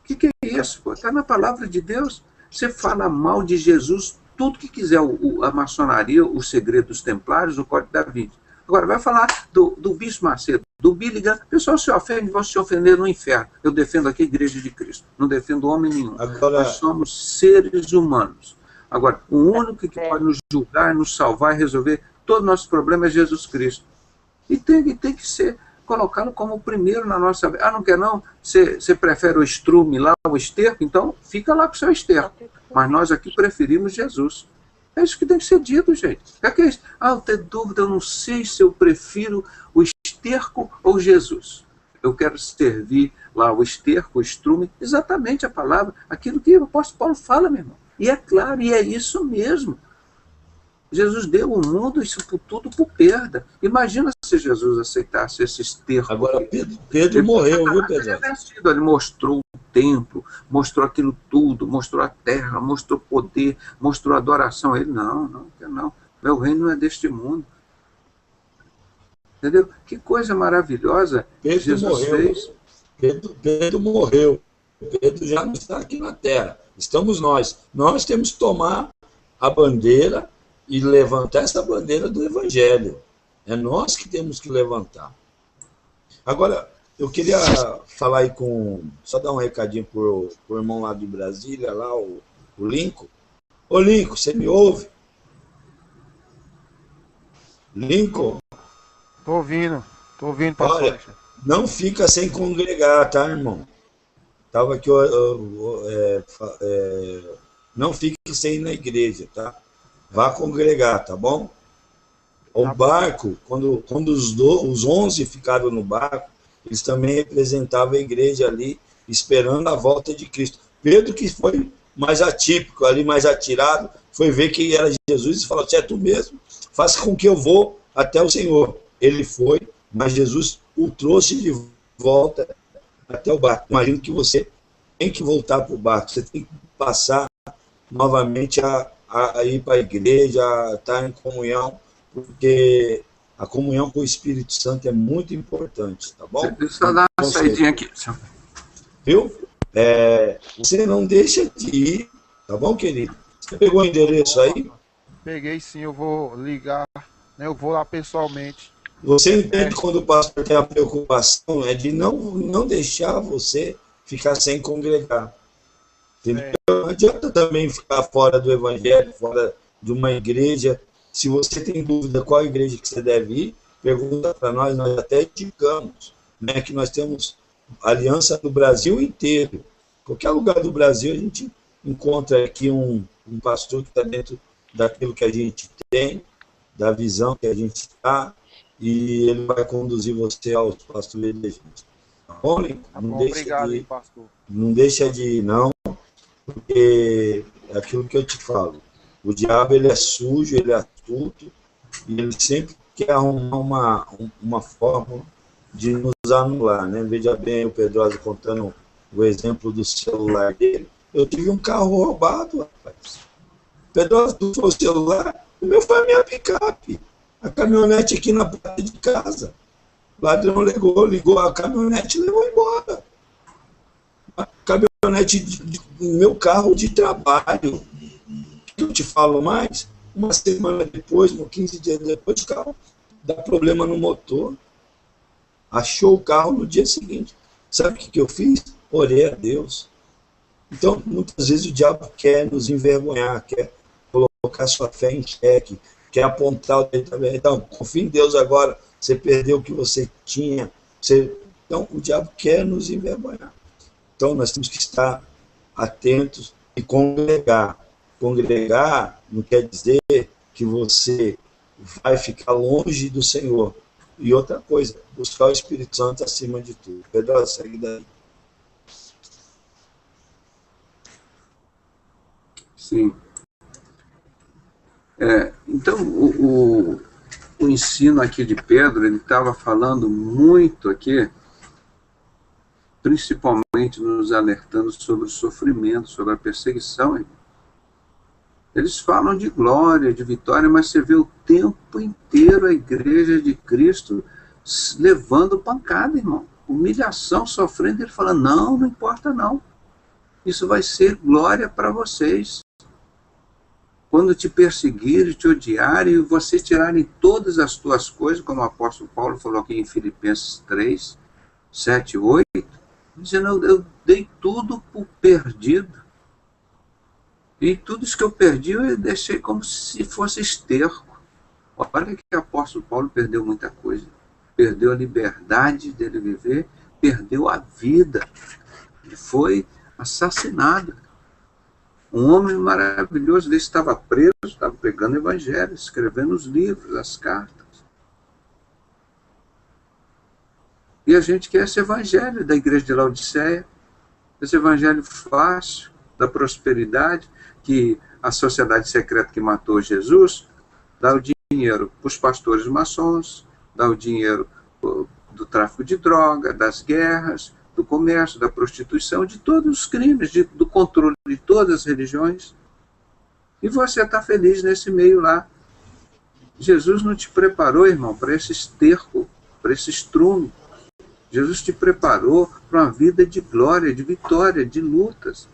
O que é isso? Está na palavra de Deus. Você fala mal de Jesus, tudo que quiser, a maçonaria, o segredo dos templários, o Código da Vinci. Agora, vai falar do Bispo Macedo, do Billy Graham. O pessoal se ofende, vão se ofender no inferno. Eu defendo aqui a Igreja de Cristo. Não defendo homem nenhum. Agora... Nós somos seres humanos. Agora, o único que pode nos julgar, nos salvar e resolver todos os nossos problemas é Jesus Cristo. E tem que ser colocado como o primeiro na nossa vida. Não quer não? Você prefere o estrume lá, o esterco? Então, fica lá com o seu esterco. Mas nós aqui preferimos Jesus. É isso que tem que ser dito, gente. Que é isso? Eu tenho dúvida, eu não sei se eu prefiro o esterco ou Jesus. eu quero servir lá o esterco, o estrume, exatamente a palavra, aquilo que o apóstolo Paulo fala, meu irmão. E é claro, e é isso mesmo. Jesus deu o mundo, isso tudo por perda. Imagina se Jesus aceitasse esse esterco. Agora, Pedro morreu, viu, Pedro? Ele mostrou o templo, mostrou aquilo tudo, mostrou a terra, mostrou poder, mostrou adoração. Ele, não. Meu reino não é deste mundo. Entendeu? Que coisa maravilhosa Pedro morreu. Pedro morreu. Pedro já não está aqui na terra. Estamos nós. Nós temos que tomar a bandeira e levantar essa bandeira do Evangelho. É nós que temos que levantar. Agora, eu queria falar aí só dar um recadinho pro irmão lá de Brasília, lá, o Lincoln. Ô, Lincoln, você me ouve? Lincoln? Tô ouvindo, pastor. Olha, não fica sem congregar, tá, irmão? Tava aqui, não fique sem ir na igreja, tá? Vá congregar, tá bom? O barco, quando os 11 ficaram no barco, eles também representavam a igreja ali, esperando a volta de Cristo. Pedro, que foi mais atípico, ali mais atirado, foi ver que era Jesus e falou: "Se é tu mesmo, faça com que eu vou até o Senhor." Ele foi, mas Jesus o trouxe de volta até o barco. Imagino que você tem que voltar para o barco, você tem que passar novamente a ir para a igreja, a estar em comunhão, porque a comunhão com o Espírito Santo é muito importante, tá bom? Deixa eu dar uma saidinha aqui. Viu? Você não deixa de ir, tá bom, querido? Você pegou o endereço aí? Peguei sim, eu vou ligar, né? Eu vou lá pessoalmente. Você entende quando o pastor tem a preocupação de não deixar você ficar sem congregar. Não adianta também ficar fora do Evangelho, fora de uma igreja. Se você tem dúvida qual igreja que você deve ir, pergunta para nós até indicamos, né, que nós temos aliança no Brasil inteiro. Qualquer lugar do Brasil a gente encontra aqui um pastor que está dentro daquilo que a gente tem, da visão que a gente está, e ele vai conduzir você aos pastores da gente. Tá bom, Lincoln? Obrigado, pastor. Não deixa de ir, não, porque é aquilo que eu te falo. O diabo, ele é sujo, ele é astuto, e ele sempre quer arrumar uma forma de nos anular, né? Veja bem o Pedrosa contando o exemplo do celular dele. Eu tive um carro roubado, rapaz. Pedrosa, tu foi o celular? O meu foi a minha picape. A caminhonete aqui na porta de casa. O ladrão ligou a caminhonete e levou embora. A caminhonete meu carro de trabalho. Eu te falo mais, uma semana depois, 15 dias depois, o carro dá problema no motor. Achou o carro no dia seguinte. Sabe o que eu fiz? Orei a Deus. Então, muitas vezes o diabo quer nos envergonhar, quer colocar sua fé em xeque, quer apontar o dedo também. Então, confia em Deus agora, você perdeu o que você tinha. Então, o diabo quer nos envergonhar. Então, nós temos que estar atentos e congregar. Congregar não quer dizer que você vai ficar longe do Senhor. E outra coisa, buscar o Espírito Santo acima de tudo. Pedro, segue daí. Sim. Então, o ensino aqui de Pedro, ele estava falando muito aqui, principalmente nos alertando sobre o sofrimento, sobre a perseguição. Eles falam de glória, de vitória, mas você vê o tempo inteiro a igreja de Cristo levando pancada, irmão. Humilhação, sofrendo, ele fala, não importa não. Isso vai ser glória para vocês. Quando te perseguirem, te odiarem, e você tirarem todas as tuas coisas, como o apóstolo Paulo falou aqui em Filipenses 3, 7, 8, dizendo, eu dei tudo por perdido. E tudo isso que eu perdi, eu deixei como se fosse esterco. Olha que o apóstolo Paulo perdeu muita coisa. Perdeu a liberdade dele viver, perdeu a vida. Ele foi assassinado. Um homem maravilhoso desse estava preso, estava pregando o evangelho, escrevendo os livros, as cartas. E a gente quer esse evangelho da igreja de Laodiceia, esse evangelho fácil, da prosperidade, que a sociedade secreta que matou Jesus dá o dinheiro para os pastores maçons, dá o dinheiro do tráfico de droga, das guerras, do comércio, da prostituição, de todos os crimes, do controle de todas as religiões. E você está feliz nesse meio lá. Jesus não te preparou, irmão, para esse esterco, para esse estrume. Jesus te preparou para uma vida de glória, de vitória, de lutas,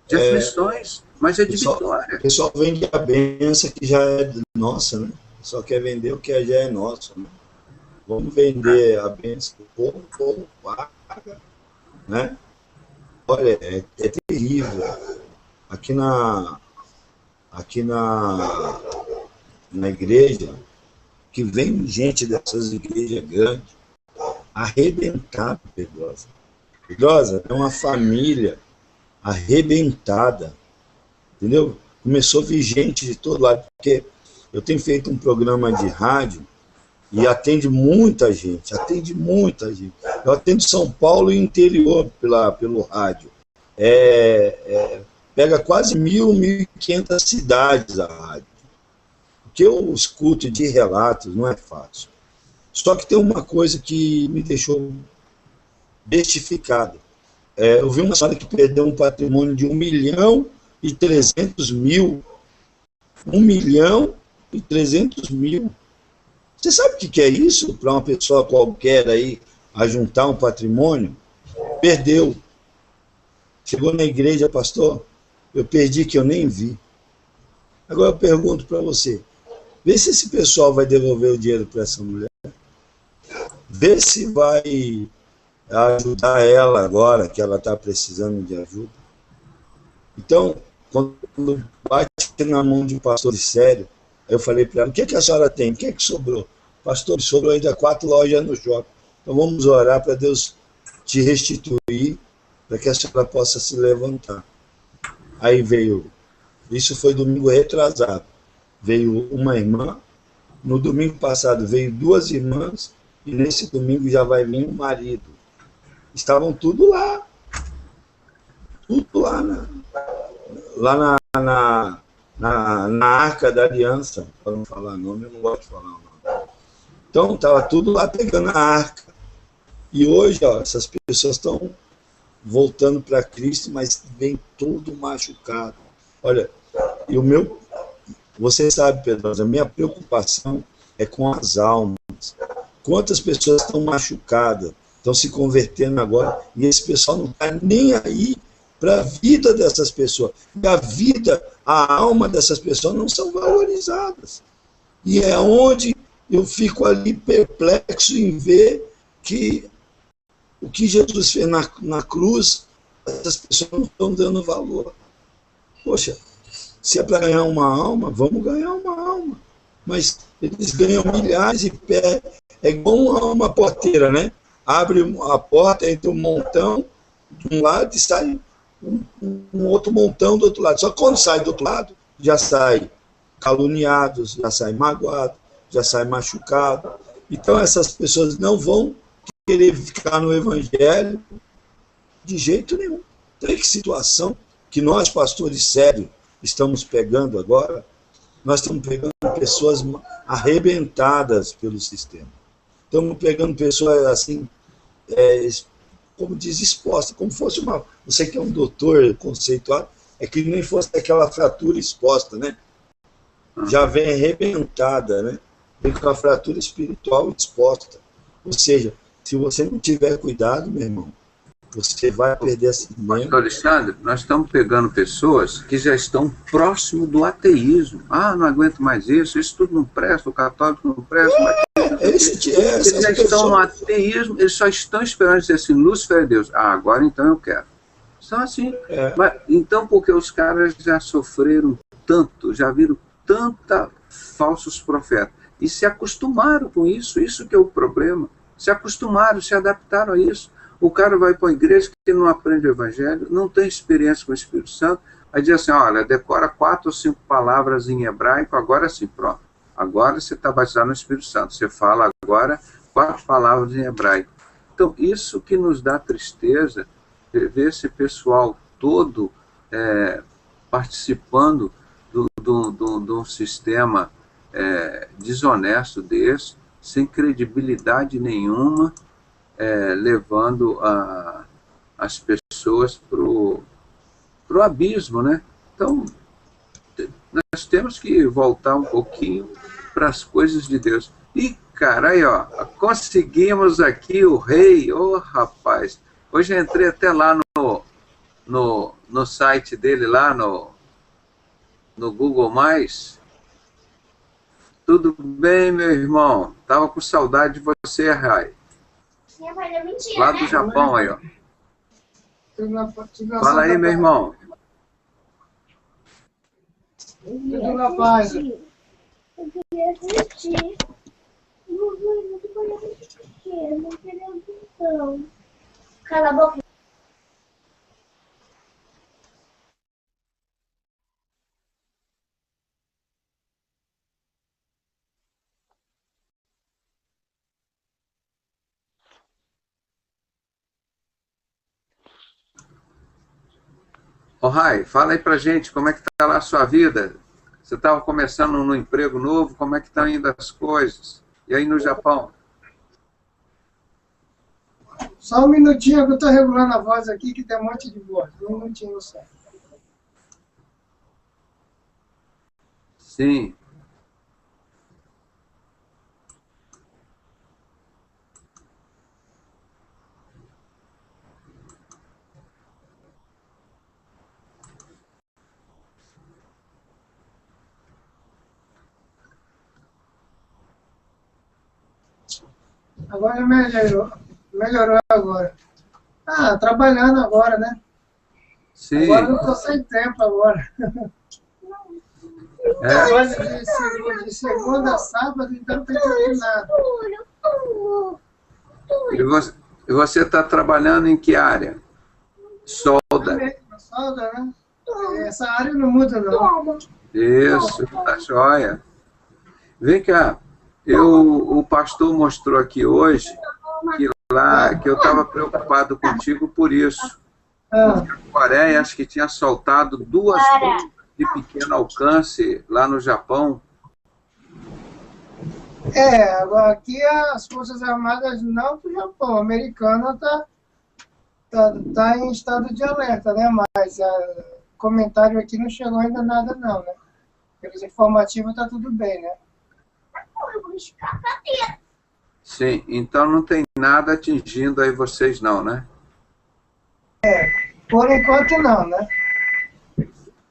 de aflições, mas é de vitória. O pessoal vende a benção que já é nossa, né? Só quer vender o que já é nosso, né? Vamos vender a benção do povo, o povo paga, né? Olha, é terrível. Aqui na igreja, que vem gente dessas igrejas grandes, arrebentada, Pedrosa. Pedrosa é uma família arrebentada, entendeu? Começou a vir gente de todo lado, porque eu tenho feito um programa de rádio e atende muita gente. Eu atendo São Paulo e interior pelo rádio. Pega quase 1.500 cidades a rádio. O que eu escuto de relatos não é fácil. Só que tem uma coisa que me deixou bestificado. Eu vi uma senhora que perdeu um patrimônio de 1.300.000. 1.300.000. Você sabe o que é isso para uma pessoa qualquer aí ajuntar um patrimônio? Perdeu. Chegou na igreja, pastor, eu perdi que eu nem vi. Agora eu pergunto para você, vê se esse pessoal vai devolver o dinheiro para essa mulher. Vê se vai ajudar ela agora, que ela está precisando de ajuda. Então, quando bate na mão de um pastor sério, eu falei para ela, o que a senhora tem? O que sobrou? Pastor, sobrou ainda 4 lojas no shopping. Então vamos orar para Deus te restituir, para que a senhora possa se levantar. Aí veio, isso foi domingo retrasado, veio uma irmã, no domingo passado veio 2 irmãs, e nesse domingo já vai vir um marido. Estavam tudo lá na Arca da Aliança, para não falar nome, eu não gosto de falar o nome. Então estava tudo lá pegando a arca. E hoje, ó, essas pessoas estão voltando para Cristo, mas vem todo machucado. Olha, e você sabe, Pedro, a minha preocupação é com as almas. Quantas pessoas estão machucadas, estão se convertendo agora, e esse pessoal não está nem aí para a vida dessas pessoas. E a alma dessas pessoas não são valorizadas. E é onde eu fico ali perplexo em ver que o que Jesus fez na cruz, essas pessoas não estão dando valor. Poxa, se é para ganhar uma alma, vamos ganhar uma alma. Mas eles ganham milhares e é igual uma porteira, né? Abre a porta entre um montão de um lado e sai um outro montão do outro lado. Só que quando sai do outro lado, já sai caluniados, já sai magoado, já sai machucado. Então essas pessoas não vão querer ficar no evangelho de jeito nenhum. Então, que situação que nós, pastores sérios, estamos pegando agora. Nós estamos pegando pessoas arrebentadas pelo sistema. Estamos pegando pessoas assim, como diz, expostas, como fosse você que é um doutor conceituado, é que nem fosse aquela fratura exposta, né? Já vem arrebentada, né? Vem com a fratura espiritual exposta. Ou seja, se você não tiver cuidado, meu irmão, você vai perder esse membro. Pastor Alexandre, nós estamos pegando pessoas que já estão próximo do ateísmo. Ah, não aguento mais isso tudo não presta, o católico não presta. Eles já estão no ateísmo, eles só estão esperando dizer assim, Lúcifer é Deus. Ah, agora então eu quero. São assim. Mas, então, porque os caras já sofreram tanto, já viram tanta falsos profetas, e se acostumaram com isso que é o problema. Se acostumaram, se adaptaram a isso. O cara vai para a igreja que não aprende o evangelho, não tem experiência com o Espírito Santo, aí diz assim, olha, decora 4 ou 5 palavras em hebraico, agora sim, pronto. Agora você está batizado no Espírito Santo. Você fala agora 4 palavras em hebraico. Então, isso que nos dá tristeza, ver esse pessoal todo participando de um sistema desonesto desse, sem credibilidade nenhuma, levando as pessoas para o abismo, né? Então, nós temos que voltar um pouquinho para as coisas de Deus. E, cara, aí, ó, conseguimos aqui o rei, rapaz. Hoje eu entrei até lá no site dele, lá no Google+. Tudo bem, meu irmão? Tava com saudade de você, Rai. Lá do Japão, aí, ó. Fala aí, meu irmão. Tudo na paz. Eu queria assistir. Não queria atenção. Cala a boca. Rai, fala aí pra gente, como é que tá lá a sua vida? Você estava começando no emprego novo, como é que estão indo as coisas? E aí no Japão? Só um minutinho que eu estou regulando a voz aqui, que tem um monte de voz. Um minutinho só. Sim. Agora melhorou. Melhorou agora. Ah, trabalhando agora, né? Sim. Agora eu estou sem tempo agora. Trabalho de segunda a sábado, então não tem tempo nada. E você está trabalhando em que área? Solda. Solda, né? Essa área não muda, não. Isso, tá joia. Vem cá, o pastor mostrou aqui hoje que eu estava preocupado contigo por isso. A Coreia, acho que tinha soltado 2 bombas de pequeno alcance lá no Japão. Agora aqui as Forças Armadas não do Japão, a americana tá em estado de alerta, né? Mas comentário aqui não chegou ainda nada não, né? Pelos informativos tá tudo bem, né? Sim, então não tem nada atingindo aí vocês não, né? Por enquanto não, né?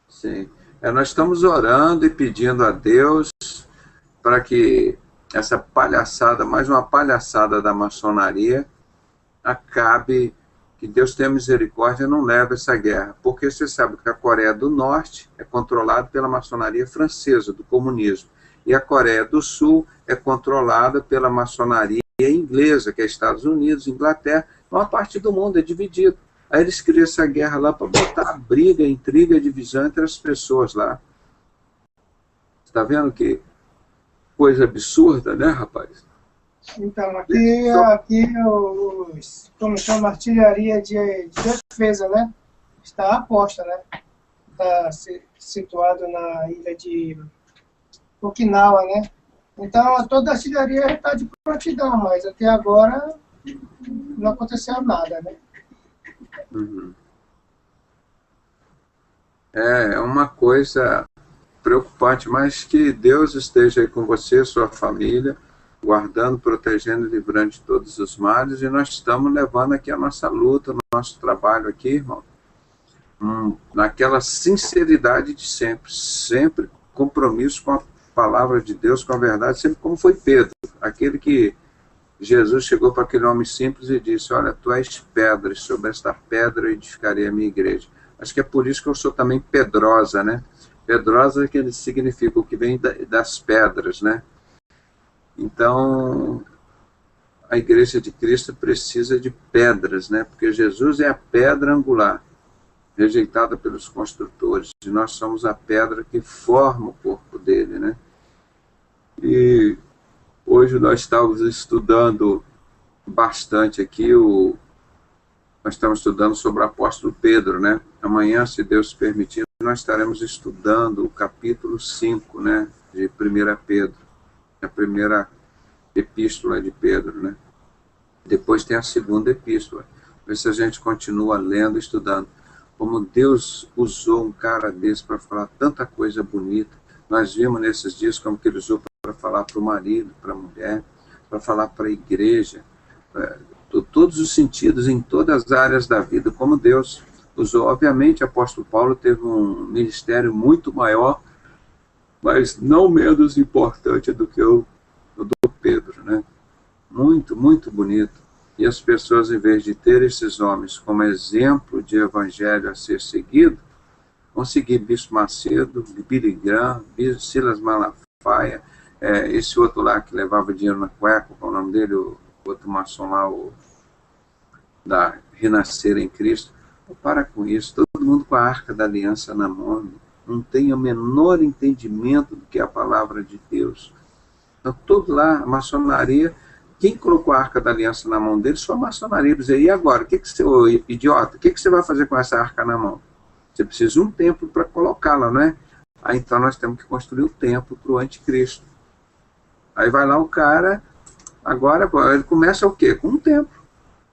Sim. Nós estamos orando e pedindo a Deus para que essa palhaçada, mais uma palhaçada da maçonaria, acabe, que Deus tenha misericórdia e não leve essa guerra. Porque você sabe que a Coreia do Norte é controlada pela maçonaria francesa, do comunismo. E a Coreia do Sul é controlada pela maçonaria inglesa, que é Estados Unidos, Inglaterra. Uma parte do mundo é dividido. Aí eles criam essa guerra lá para botar briga, intriga, divisão entre as pessoas lá. Você está vendo que coisa absurda, né, rapaz? Então, aqui como chama, artilharia de defesa, né? Está a posta, né? Está situado na ilha de Okinawa, né? Então, toda a artilharia está de prontidão, mas até agora não aconteceu nada, né? Uhum. É uma coisa preocupante, mas que Deus esteja aí com você, sua família, guardando, protegendo e livrando de todos os males, e nós estamos levando aqui a nossa luta, o nosso trabalho aqui, irmão, naquela sinceridade de sempre compromisso com a palavra de Deus, com a verdade, sempre como foi Pedro, aquele que Jesus chegou para aquele homem simples e disse, olha, tu és pedra, e sobre esta pedra eu edificarei a minha igreja. Acho que é por isso que eu sou também Pedrosa, né? Pedrosa que significa o que vem das pedras, né? Então, a igreja de Cristo precisa de pedras, né? Porque Jesus é a pedra angular, rejeitada pelos construtores, e nós somos a pedra que forma o corpo dele, né? E hoje nós estávamos estudando bastante aqui, nós estamos estudando sobre o apóstolo Pedro, né? Amanhã, se Deus permitir, nós estaremos estudando o capítulo 5, né, de 1 Pedro, a primeira epístola de Pedro, né? Depois tem a segunda epístola. Ver se a gente continua lendo, estudando. Como Deus usou um cara desse para falar tanta coisa bonita. Nós vimos nesses dias como que ele usou para falar para o marido, para a mulher, para falar para a igreja, todos os sentidos, em todas as áreas da vida, como Deus usou. Obviamente, o apóstolo Paulo teve um ministério muito maior, mas não menos importante do que o do Pedro, né? Muito, muito bonito. E as pessoas, em vez de ter esses homens como exemplo de evangelho a ser seguido, vão seguir Bispo Macedo, Billy Graham, Silas Malafaia, esse outro lá que levava dinheiro na cueca, qual é o nome dele, o outro maçom lá, da Renascer em Cristo. Para com isso, todo mundo com a Arca da Aliança na mão, não tem o menor entendimento do que é a palavra de Deus. Então, tudo lá, a maçonaria, quem colocou a Arca da Aliança na mão dele, só a maçonaria. Dizer, e agora, ô idiota, o que você vai fazer com essa arca na mão? Você precisa de um templo para colocá-la, não é? Aí então nós temos que construir o templo para o anticristo. Aí vai lá o cara, agora ele começa o quê? Com um templo,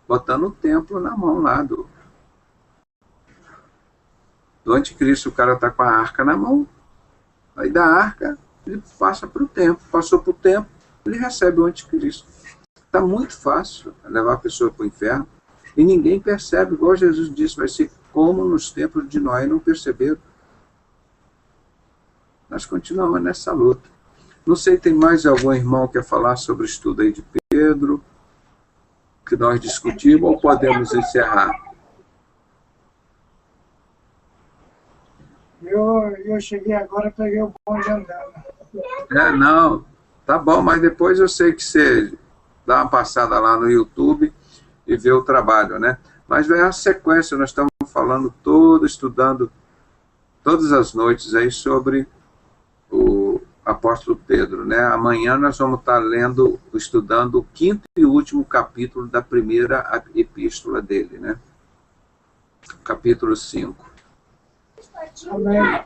botando um templo na mão lá do anticristo. O cara está com a arca na mão, aí da arca ele passa para o templo, passou para o templo, ele recebe o anticristo. Está muito fácil levar a pessoa para o inferno, e ninguém percebe, igual Jesus disse, vai ser como nos tempos de Noé, não perceberam. Nós continuamos nessa luta. Não sei, tem mais algum irmão que quer falar sobre o estudo aí de Pedro, que nós discutimos, ou podemos encerrar? Eu cheguei agora, peguei o bonde andando. Não, tá bom, mas depois eu sei que você dá uma passada lá no YouTube e vê o trabalho, né? Mas é a sequência, nós estamos falando estudando todas as noites aí sobre o apóstolo Pedro, né? Amanhã nós vamos estar estudando o 5º e último capítulo da primeira epístola dele, né? Capítulo 5. Amém.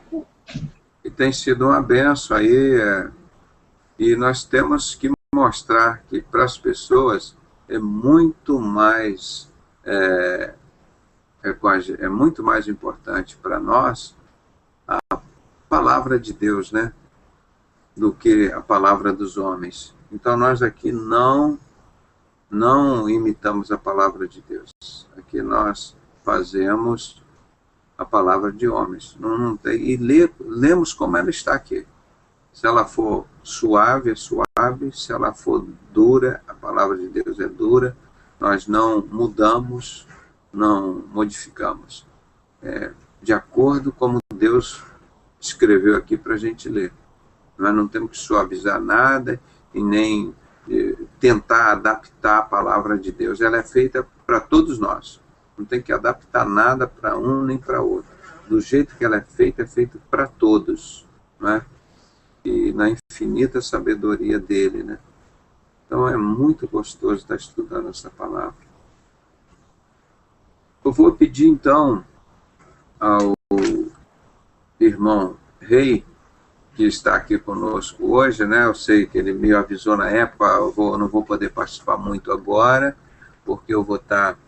E tem sido uma benção aí, e nós temos que mostrar que para as pessoas é muito mais muito mais importante para nós a palavra de Deus, né, do que a palavra dos homens. Então nós aqui não imitamos a palavra de Deus. Aqui nós fazemos a palavra de homens. Não tem, e lemos como ela está aqui. Se ela for suave, é suave. Se ela for dura, a palavra de Deus é dura. Nós não mudamos, não modificamos. De acordo como Deus escreveu aqui para a gente ler. Nós não temos que suavizar nada e nem tentar adaptar a palavra de Deus. Ela é feita para todos nós. Não tem que adaptar nada para um nem para outro. Do jeito que ela é feita para todos, né? E na infinita sabedoria dele, né? Então é muito gostoso estar estudando essa palavra. Eu vou pedir então ao irmão Rei, que está aqui conosco hoje, né? Eu sei que ele me avisou na época, eu não vou poder participar muito agora, porque eu vou estar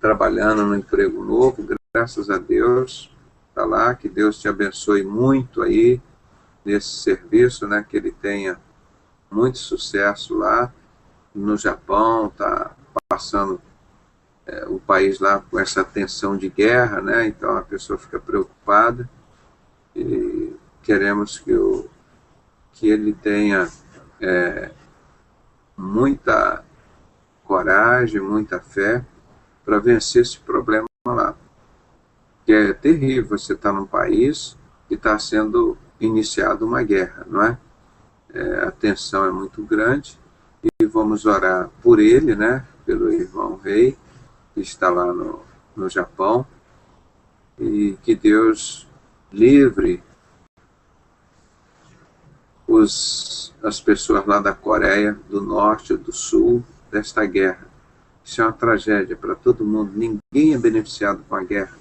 trabalhando no emprego novo, graças a Deus, tá lá, que Deus te abençoe muito aí nesse serviço, né, que ele tenha muito sucesso lá no Japão, tá passando o país lá com essa tensão de guerra, né, então a pessoa fica preocupada, e queremos que ele tenha muita coragem, muita fé, para vencer esse problema lá. Que é terrível você estar num país que está sendo iniciada uma guerra, não é? A tensão é muito grande, e vamos orar por ele, né? Pelo irmão Rei, que está lá no Japão, e que Deus livre as pessoas lá da Coreia do Norte e do Sul desta guerra, Isso é uma tragédia para todo mundo. Ninguém é beneficiado com a guerra,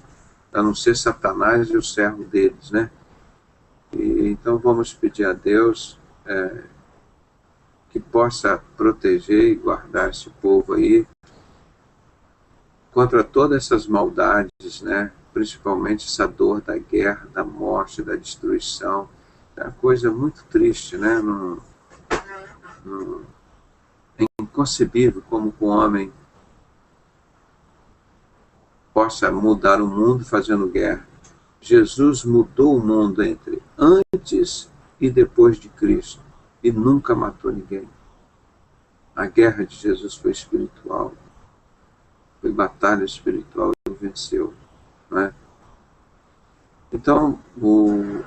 a não ser Satanás e o servo deles, né? Então vamos pedir a Deus que possa proteger e guardar esse povo aí contra todas essas maldades, né? Principalmente essa dor da guerra, da morte, da destruição. É uma coisa muito triste, né? É inconcebível como um homem possa mudar o mundo fazendo guerra. Jesus mudou o mundo entre antes e depois de Cristo e nunca matou ninguém. A guerra de Jesus foi espiritual, foi batalha espiritual e venceu, né? Então, o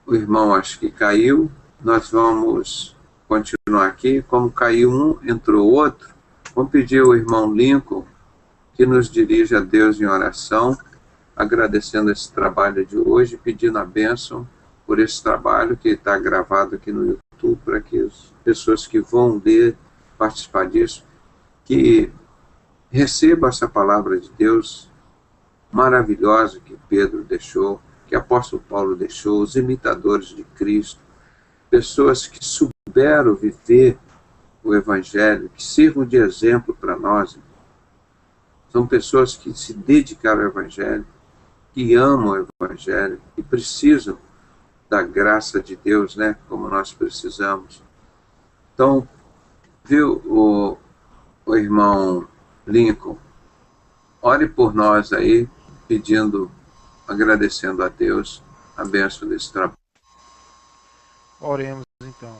irmão acho que caiu, nós vamos continuar aqui. Como caiu um, entrou outro. Vamos pedir ao irmão Lincoln que nos dirija a Deus em oração, agradecendo esse trabalho de hoje, pedindo a bênção por esse trabalho que está gravado aqui no YouTube, para que as pessoas que vão ler, participar disso, que recebam essa palavra de Deus maravilhosa que Pedro deixou, que o apóstolo Paulo deixou, os imitadores de Cristo, pessoas que souberam viver o Evangelho, que sirvam de exemplo para nós. São pessoas que se dedicaram ao Evangelho, que amam o Evangelho, que precisam da graça de Deus, né? Como nós precisamos. Então, viu, o irmão Lincoln, ore por nós aí, pedindo, agradecendo a Deus a bênção desse trabalho. Oremos então.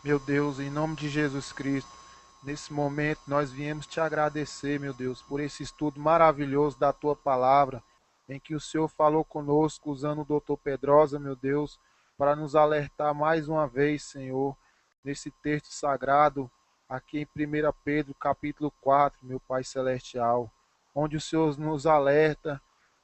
Meu Deus, em nome de Jesus Cristo, nesse momento nós viemos te agradecer, meu Deus, por esse estudo maravilhoso da tua palavra, em que o Senhor falou conosco usando o doutor Pedrosa, meu Deus, para nos alertar mais uma vez, Senhor, nesse texto sagrado, aqui em 1 Pedro, capítulo 4, meu Pai Celestial, onde o Senhor nos alerta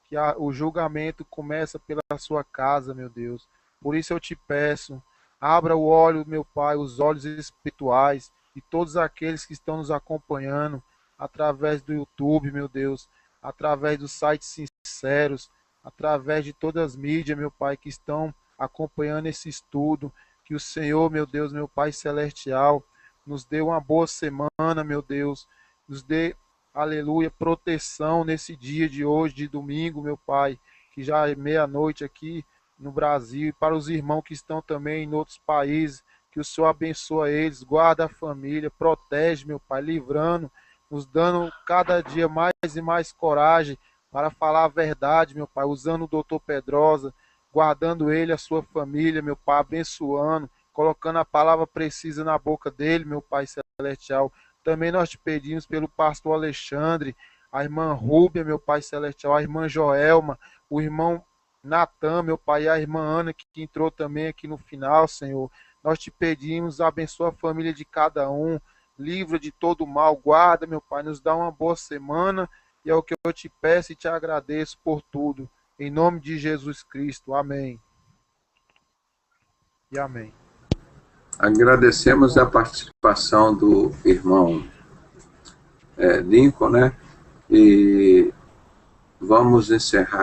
que o julgamento começa pela sua casa, meu Deus. Por isso eu te peço, abra o olho, meu Pai, os olhos espirituais de todos aqueles que estão nos acompanhando através do YouTube, meu Deus, através dos sites sinceros, através de todas as mídias, meu Pai, que estão acompanhando esse estudo. Que o Senhor, meu Deus, meu Pai Celestial, nos dê uma boa semana, meu Deus, nos dê, aleluia, proteção nesse dia de hoje, de domingo, meu Pai, que já é meia-noite aqui no Brasil, e para os irmãos que estão também em outros países, que o Senhor abençoa eles, guarda a família, protege, meu Pai, livrando, nos dando cada dia mais e mais coragem para falar a verdade, meu Pai, usando o doutor Pedrosa, guardando ele, a sua família, meu Pai, abençoando, colocando a palavra precisa na boca dele, meu Pai Celestial. Também nós te pedimos pelo pastor Alexandre, a irmã Rúbia, meu Pai Celestial, a irmã Joelma, o irmão Natan, meu Pai, e a irmã Ana, que entrou também aqui no final, Senhor. Nós te pedimos, abençoa a família de cada um, livra de todo mal, guarda, meu Pai, nos dá uma boa semana, e é o que eu te peço e te agradeço por tudo. Em nome de Jesus Cristo. Amém. E amém. Agradecemos a participação do irmão Lincoln, né? E vamos encerrar